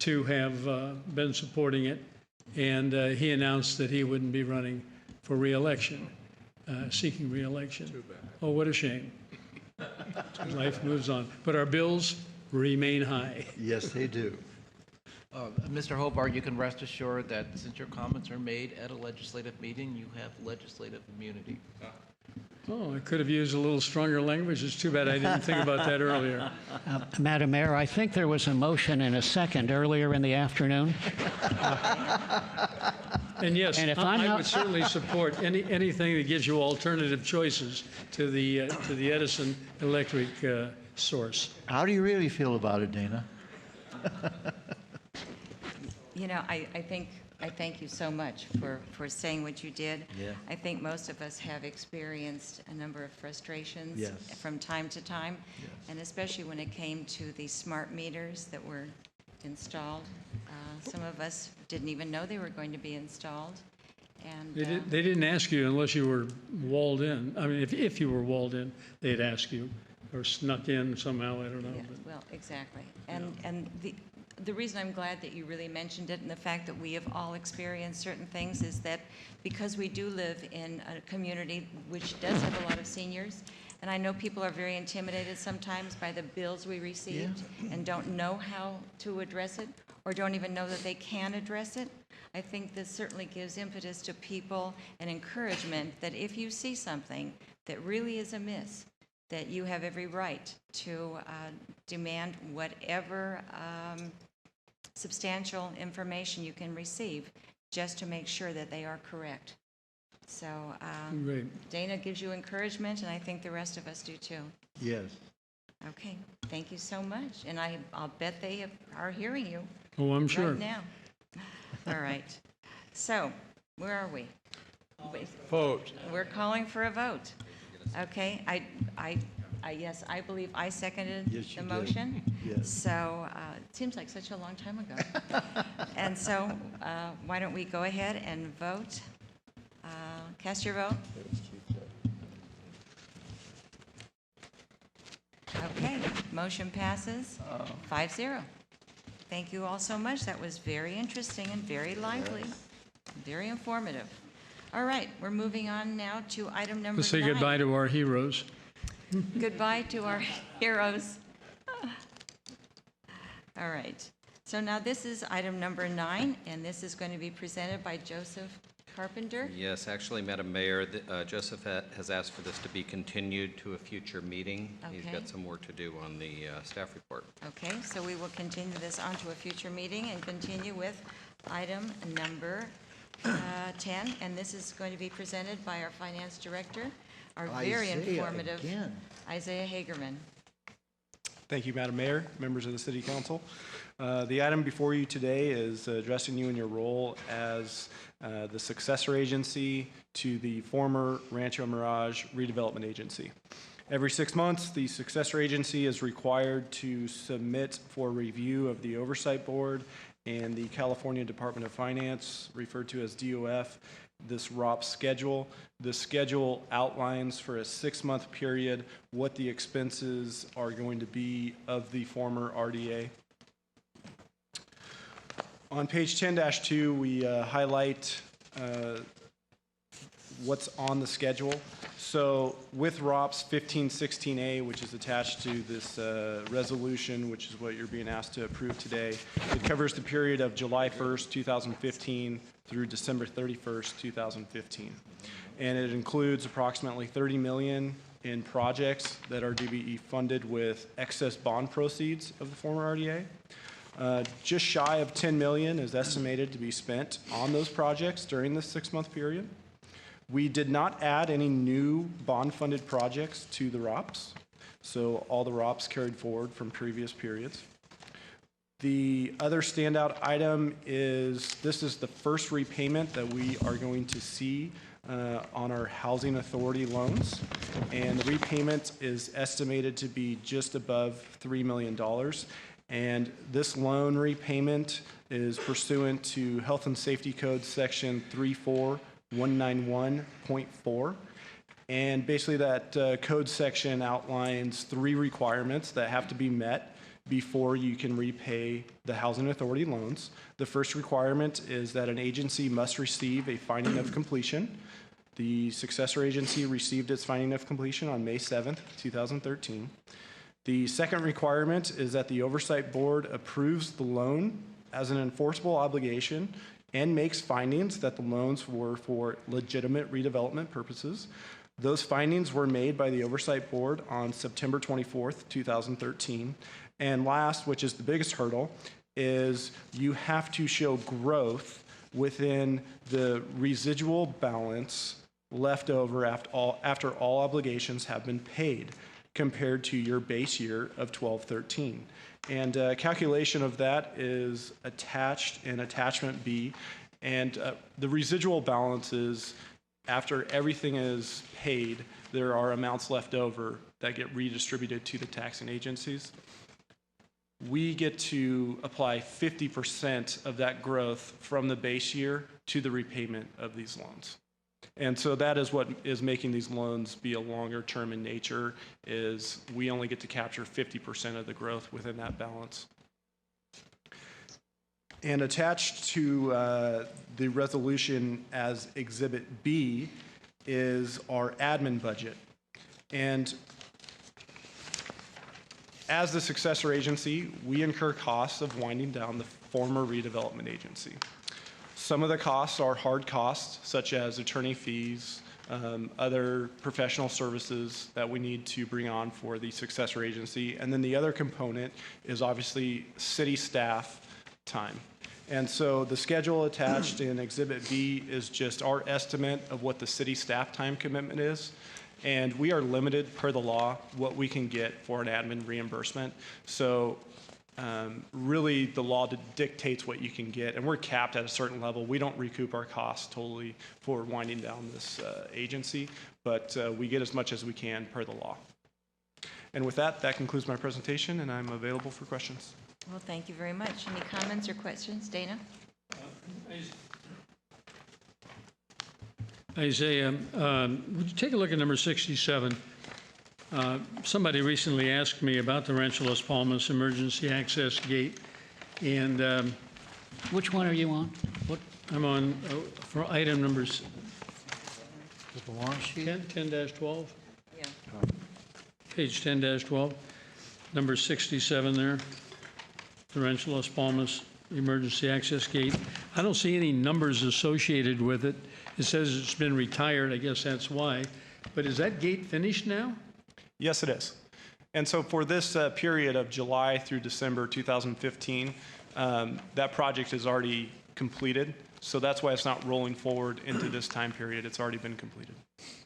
to have been supporting it. And he announced that he wouldn't be running for re-election, seeking re-election. Too bad. Oh, what a shame. Life moves on. But our bills remain high. Yes, they do. Mr. Hobart, you can rest assured that since your comments are made at a legislative meeting, you have legislative immunity. Oh, I could have used a little stronger language. It's too bad I didn't think about that earlier. Madam Mayor, I think there was a motion and a second earlier in the afternoon. And yes, And if I I'm not- would certainly support anything that gives you alternative choices to the Edison electric source. How do you really feel about it, Dana? You know, I thank you so much for saying what you did. Yeah. I think most of us have experienced a number of frustrations Yes. from time to time, and especially when it came to the smart meters that were installed. Some of us didn't even know they were going to be installed. And They didn't ask you unless you were walled in. I mean, if you were walled in, they'd ask you, or snuck in somehow, I don't know. yeah, well, exactly. And the reason I'm glad that you really mentioned it and the fact that we have all experienced certain things is that because we do live in a community which does have a lot of seniors, and I know people are very intimidated sometimes by the bills we received and don't know how to address it or don't even know that they can address it. I think this certainly gives impetus to people and encouragement that if you see something that really is amiss, that you have every right to demand whatever substantial information you can receive just to make sure that they are correct. So Great. Dana gives you encouragement, and I think the rest of us do too. Yes. Okay, thank you so much. And I'll bet they are hearing you Oh, I'm sure. right now. All right. So, where are we? Vote. We're calling for a vote. Okay, yes, I believe I seconded Yes, you the did. motion. Yes. So it seems like such a long time ago. And so why don't we go ahead and vote? Cast your vote. Okay, motion passes 5-0. Thank you all so much. That was very interesting and very lively, very informative. All right, we're moving on now to item number 9. Let's say goodbye to our heroes. Goodbye to our heroes. All right. So now this is item number 9, and this is going to be presented by Joseph Carpenter. Yes, actually, Madam Mayor, Joseph has asked for this to be continued to a future meeting. He's Okay. got some work to do on the staff report. Okay, so we will continue this on to a future meeting and continue with item number 10, and this is going to be presented by our finance director, our very Isaiah informative again. Isaiah Hagerman. Thank you, Madam Mayor, members of the City Council. The item before you today is addressing you in your role as the successor agency to the former Rancho Mirage redevelopment agency. Every 6 months, the successor agency is required to submit for review of the Oversight Board and the California Department of Finance, referred to as DOF, this ROP schedule. The schedule outlines for a 6-month period what the expenses are going to be of the former RDA. On page 10-2, we highlight what's on the schedule. So with ROPS 1516A, which is attached to this resolution, which is what you're being asked to approve today, it covers the period of July 1st, 2015 through December 31st, 2015. And it includes approximately $30 million in projects that are to be funded with excess bond proceeds of the former RDA. Just shy of $10 million is estimated to be spent on those projects during this 6-month period. We did not add any new bond-funded projects to the ROPS, so all the ROPS carried forward from previous periods. The other standout item is this is the first repayment that we are going to see on our housing authority loans, and the repayment is estimated to be just above $3 million. And this loan repayment is pursuant to Health and Safety Code Section 34191.4. And basically that code section outlines 3 requirements that have to be met before you can repay the housing authority loans. The first requirement is that an agency must receive a finding of completion. The successor agency received its finding of completion on May 7th, 2013. The second requirement is that the Oversight Board approves the loan as an enforceable obligation and makes findings that the loans were for legitimate redevelopment purposes. Those findings were made by the Oversight Board on September 24th, 2013. And last, which is the biggest hurdle, is you have to show growth within the residual balance left over after all obligations have been paid, compared to your base year of 12-13. And calculation of that is attached in attachment B. And the residual balances, after everything is paid, there are amounts left over that get redistributed to the taxing agencies. We get to apply 50% of that growth from the base year to the repayment of these loans. And so that is what is making these loans be a longer term in nature, is we only get to capture 50% of the growth within that balance. And attached to the resolution as Exhibit B is our admin budget. And as the successor agency, we incur costs of winding down the former redevelopment agency. Some of the costs are hard costs, such as attorney fees, other professional services that we need to bring on for the successor agency. And then the other component is obviously city staff time. And so the schedule attached in Exhibit B is just our estimate of what the city staff time commitment is. And we are limited per the law what we can get for an admin reimbursement. So really the law dictates what you can get, and we're capped at a certain level. We don't recoup our costs totally for winding down this agency, but we get as much as we can per the law. And with that, that concludes my presentation, and I'm available for questions. Well, thank you very much. Any comments or questions? Dana? Isaiah, would you take a look at number 67? Somebody recently asked me about the Rancho Las Palmas Emergency Access Gate, and which one are you on? What? I'm on for item numbers The long sheet? 10-12. Yeah. Page 10-12, number 67 there, the Rancho Las Palmas Emergency Access Gate. I don't see any numbers associated with it. It says it's been retired, I guess that's why. But is that gate finished now? Yes, it is. And so for this period of July through December 2015, that project is already completed. So that's why it's not rolling forward into this time period. It's already been completed.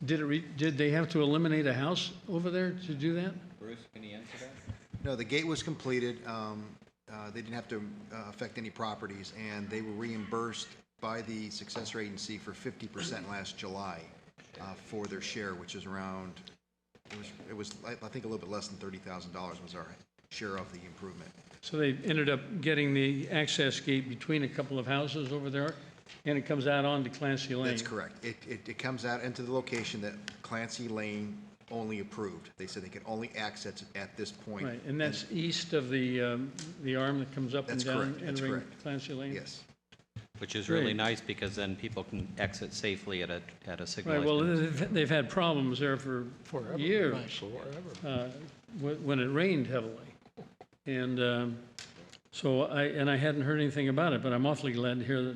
Did they have to eliminate a house over there to do that? Bruce, can you answer that? No, the gate was completed. They didn't have to affect any properties, and they were reimbursed by the successor agency for 50% last July for their share, which is around, it was I think a little bit less than $30,000 was our share of the improvement. So they ended up getting the access gate between a couple of houses over there, and it comes out onto Clancy Lane. That's correct. It comes out into the location that Clancy Lane only approved. They said they could only access it at this point. Right, and that's east of the arm that comes up and down, correct. That's entering correct. Clancy Lane? Yes. Which is really Great. nice because then people can exit safely at a signal. Right, well, they've had problems there for years. Right. When it rained heavily. And so I hadn't heard anything about it, but I'm awfully glad to hear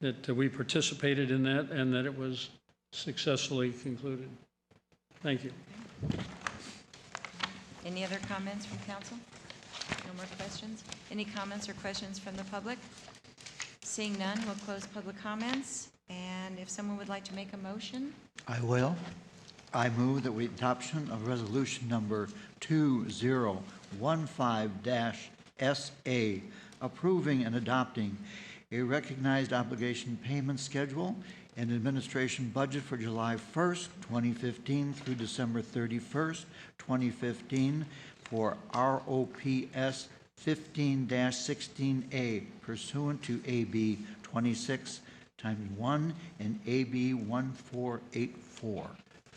that we participated in that and that it was successfully concluded. Thank you. Any other comments from council? No more questions? Any comments or questions from the public? Seeing none, we'll close public comments. And if someone would like to make a motion? I will. I move that we adoption of resolution number 2015-SA, approving and adopting a recognized obligation payment schedule and administration budget for July 1st, 2015 through December 31st, 2015 for ROPS 15-16A pursuant to AB 26x1 and AB 1484.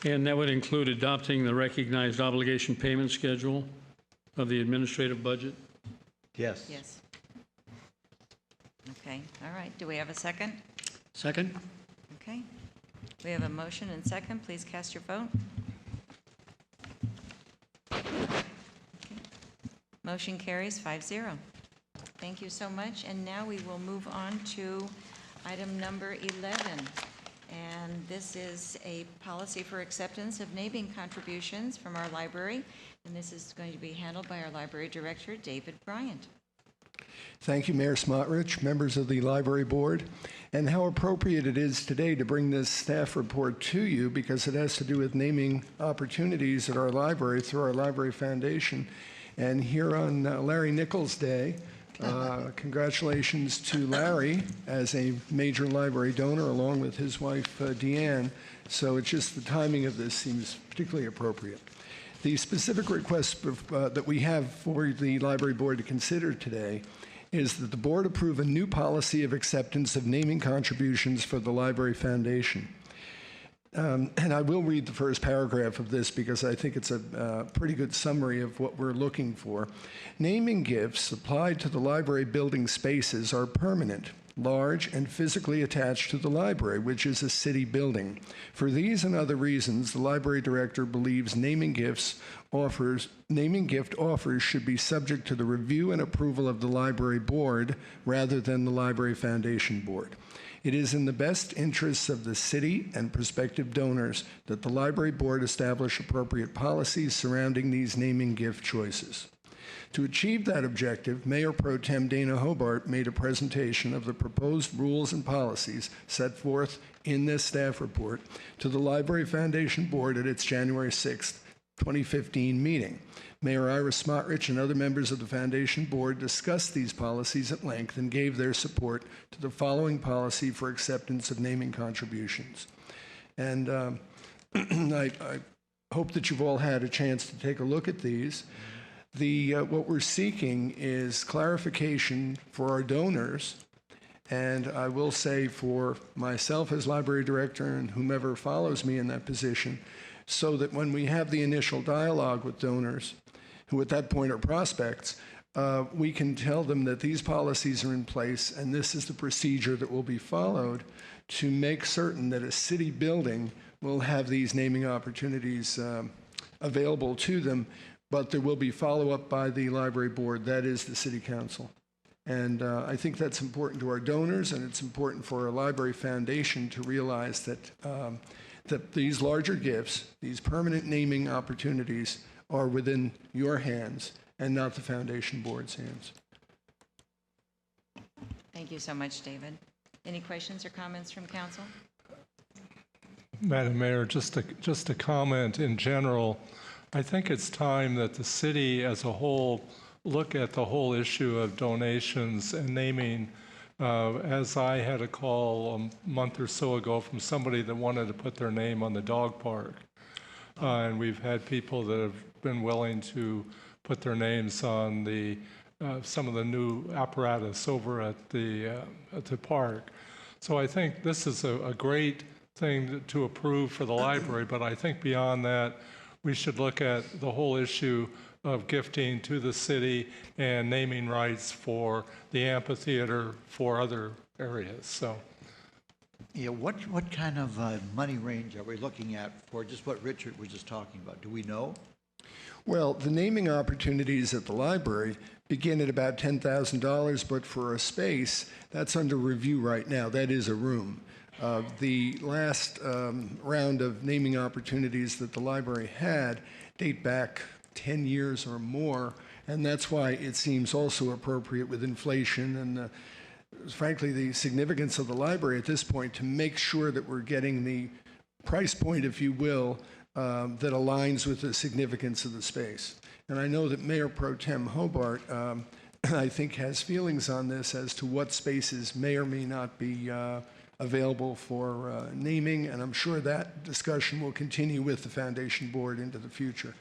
And that would include adopting the recognized obligation payment schedule of the administrative budget? Yes. Yes. Okay, all right. Do we have a second? Second? Okay. We have a motion and second. Please cast your vote. Okay. Motion carries 5-0. Thank you so much. And now we will move on to item number 11. And this is a policy for acceptance of naming contributions from our library. And this is going to be handled by our library director, David Bryant. Thank you, Mayor Smotrich, members of the Library Board, and how appropriate it is today to bring this staff report to you because it has to do with naming opportunities at our library through our Library Foundation. And here on Larry Nichols Day, congratulations to Larry as a major library donor along with his wife, Deanne. So it's just the timing of this seems particularly appropriate. The specific request that we have for the Library Board to consider today is that the board approve a new policy of acceptance of naming contributions for the Library Foundation. And I will read the first paragraph of this because I think it's a pretty good summary of what we're looking for. Naming gifts applied to the library building spaces are permanent, large, and physically attached to the library, which is a city building. For these and other reasons, the library director believes naming gift offers should be subject to the review and approval of the library board rather than the Library Foundation Board. It is in the best interests of the city and prospective donors that the library board establish appropriate policies surrounding these naming gift choices. To achieve that objective, Mayor Pro Tem Dana Hobart made a presentation of the proposed rules and policies set forth in this staff report to the Library Foundation Board at its January 6th 2015 meeting. Mayor Ira Smotrich and other members of the Foundation Board discussed these policies at length and gave their support to the following policy for acceptance of naming contributions. And I hope that you've all had a chance to take a look at these. What we're seeking is clarification for our donors, and I will say for myself as library director and whomever follows me in that position, so that when we have the initial dialogue with donors, who at that point are prospects, we can tell them that these policies are in place and this is the procedure that will be followed to make certain that a city building will have these naming opportunities available to them, but there will be follow-up by the library board, that is the city council. And I think that's important to our donors, and it's important for our library foundation to realize that that these larger gifts, these permanent naming opportunities, are within your hands and not the foundation board's hands. Thank you so much, David. Any questions or comments from council? Madam Mayor, just a comment in general. I think it's time that the city as a whole look at the whole issue of donations and naming. As I had a call a month or so ago from somebody that wanted to put their name on the dog park. And we've had people that have been willing to put their names on some of the new apparatus over at the park. So I think this is a great thing to approve for the library, but I think beyond that, we should look at the whole issue of gifting to the city and naming rights for the amphitheater for other areas. So, yeah, what kind of money range are we looking at for just what Richard was just talking about? Do we know? Well, the naming opportunities at the library begin at about $10,000, but for a space, that's under review right now. That is a room. The last round of naming opportunities that the library had date back 10 years or more, and that's why it seems also appropriate with inflation and frankly the significance of the library at this point to make sure that we're getting the price point, if you will, that aligns with the significance of the space. And I know that Mayor Pro Tem Hobart, I think, has feelings on this as to what spaces may or may not be available for naming, and I'm sure that discussion will continue with the Foundation Board into the future.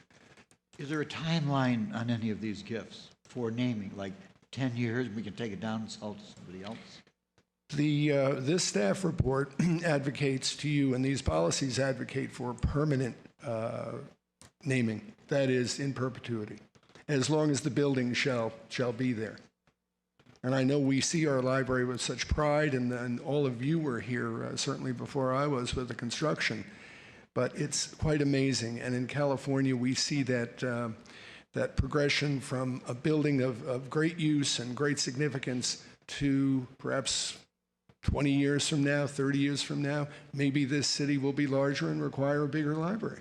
Is there a timeline on any of these gifts for naming, like 10 years, we can take it down and sell it to somebody else? This staff report advocates to you, and these policies advocate for permanent naming, that is, in perpetuity, as long as the building shall be there. And I know we see our library with such pride, and all of you were here, certainly before I was, with the construction. But it's quite amazing. And in California, we see that that progression from a building of great use and great significance to perhaps 20 years from now, 30 years from now, maybe this city will be larger and require a bigger library.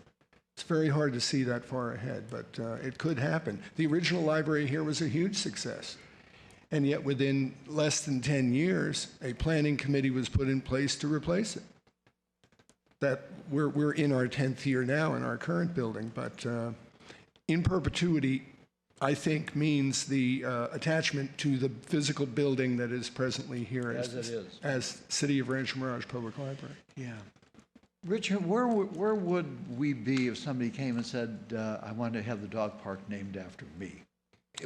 It's very hard to see that far ahead, but it could happen. The original library here was a huge success. And yet within less than 10 years, a planning committee was put in place to replace it. That we're in our 10th year now in our current building, but in perpetuity, I think, means the attachment to the physical building that is presently here as City of Rancho Mirage Public Library. Yeah. Richard, where would we be if somebody came and said, I want to have the dog park named after me?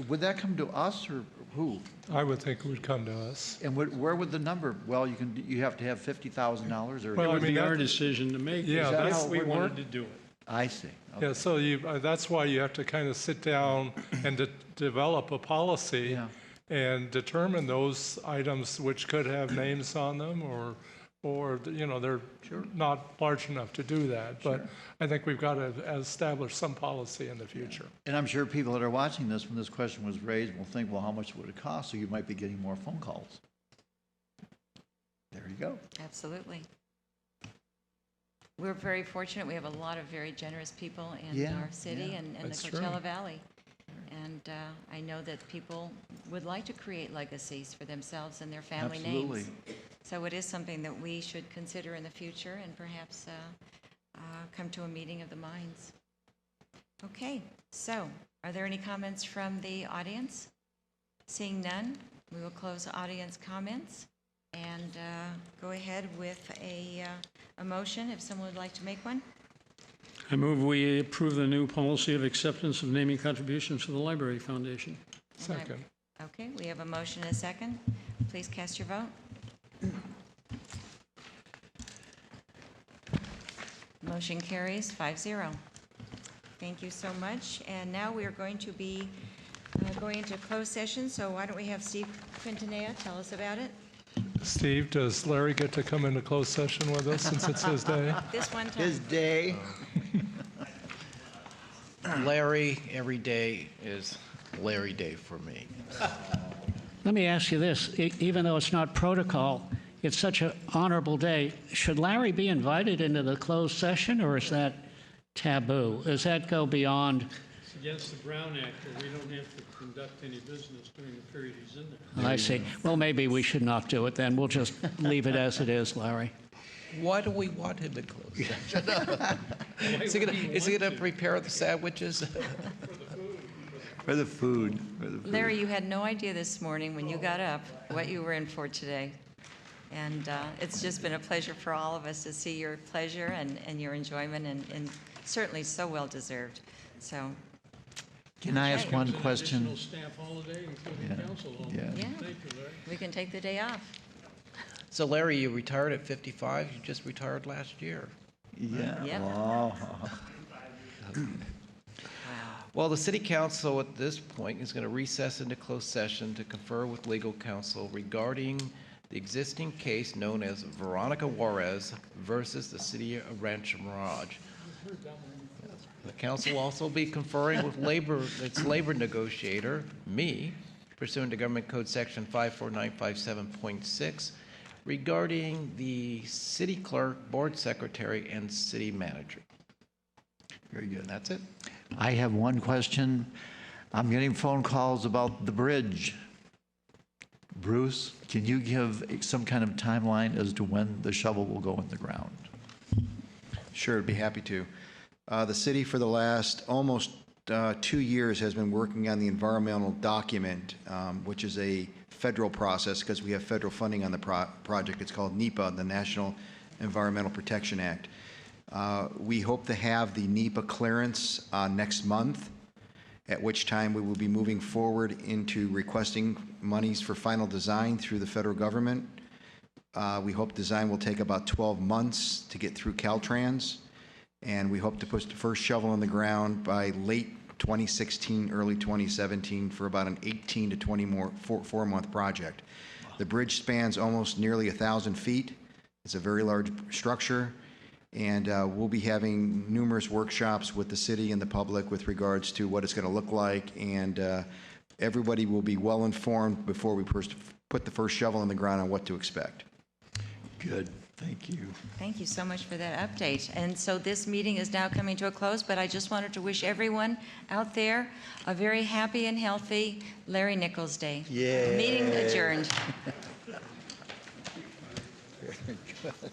Would that come to us or who? I would think it would come to us. And where would the number? Well, you have to have $50,000 or. Well, it would be our decision to make. Yeah, that's we wanted to do it. I see. Okay. Yeah, so that's why you have to kind of sit down and develop a policy and determine those items which could have names on them or they're not large enough to do that. But I think we've got to establish some policy in the future. And I'm sure people that are watching this, when this question was raised, will think, well, how much would it cost? So you might be getting more phone calls. There you go. Absolutely. We're very fortunate. We have a lot of very generous people in our city and the Coachella Valley. And I know that people would like to create legacies for themselves and their family names. So it is something that we should consider in the future and perhaps come to a meeting of the minds. Okay, so are there any comments from the audience? Seeing none, we will close audience comments and go ahead with a motion if someone would like to make one. I move we approve the new policy of acceptance of naming contributions for the Library Foundation. Second. Okay, we have a motion and a second. Please cast your vote. Motion carries 5-0. Thank you so much. And now we are going to be going into closed session, so why don't we have Steve Quintanilla tell us about it? Steve, does Larry get to come into closed session with us since it's his day? This one time. His day. Larry, every day is Larry Day for me. Let me ask you this, even though it's not protocol, it's such an honorable day. Should Larry be invited into the closed session, or is that taboo? Does that go beyond? It's against the Brown Act, where we don't have to conduct any business during the period he's in there. I see. Well, maybe we should not do it then. We'll just leave it as it is, Larry. Why do we want him in closed session? Is he going to prepare the sandwiches? For the food. Larry, you had no idea this morning when you got up what you were in for today. And it's just been a pleasure for all of us to see your pleasure and your enjoyment, and certainly so well deserved. So. Can I ask one question? Additional staff holiday, including council holiday. Yeah. Thank you, Larry. We can take the day off. So Larry, you retired at 55. You just retired last year. Yeah. Yep. Wow. Well, the city council at this point is going to recess into closed session to confer with legal counsel regarding the existing case known as Veronica Juarez versus the city of Rancho Mirage. The council will also be conferring with its labor negotiator, me, pursuant to Government Code Section 54957.6, regarding the city clerk, board secretary, and city manager. Very good. That's it. I have one question. I'm getting phone calls about the bridge. Bruce, can you give some kind of timeline as to when the shovel will go in the ground? Sure, I'd be happy to. The city for the last almost 2 years has been working on the environmental document, which is a federal process because we have federal funding on the project. It's called NEPA, the National Environmental Protection Act. We hope to have the NEPA clearance next month, at which time we will be moving forward into requesting monies for final design through the federal government. We hope design will take about 12 months to get through Caltrans, and we hope to put the first shovel in the ground by late 2016, early 2017 for about an 18 to 24 month project. The bridge spans almost nearly 1,000 feet. It's a very large structure, and we'll be having numerous workshops with the city and the public with regards to what it's going to look like, and everybody will be well informed before we put the first shovel in the ground on what to expect. Good. Thank you. Thank you so much for that update. And so this meeting is now coming to a close, but I just wanted to wish everyone out there a very happy and healthy Larry Nichols Day. Yeah. Meeting adjourned. Very good.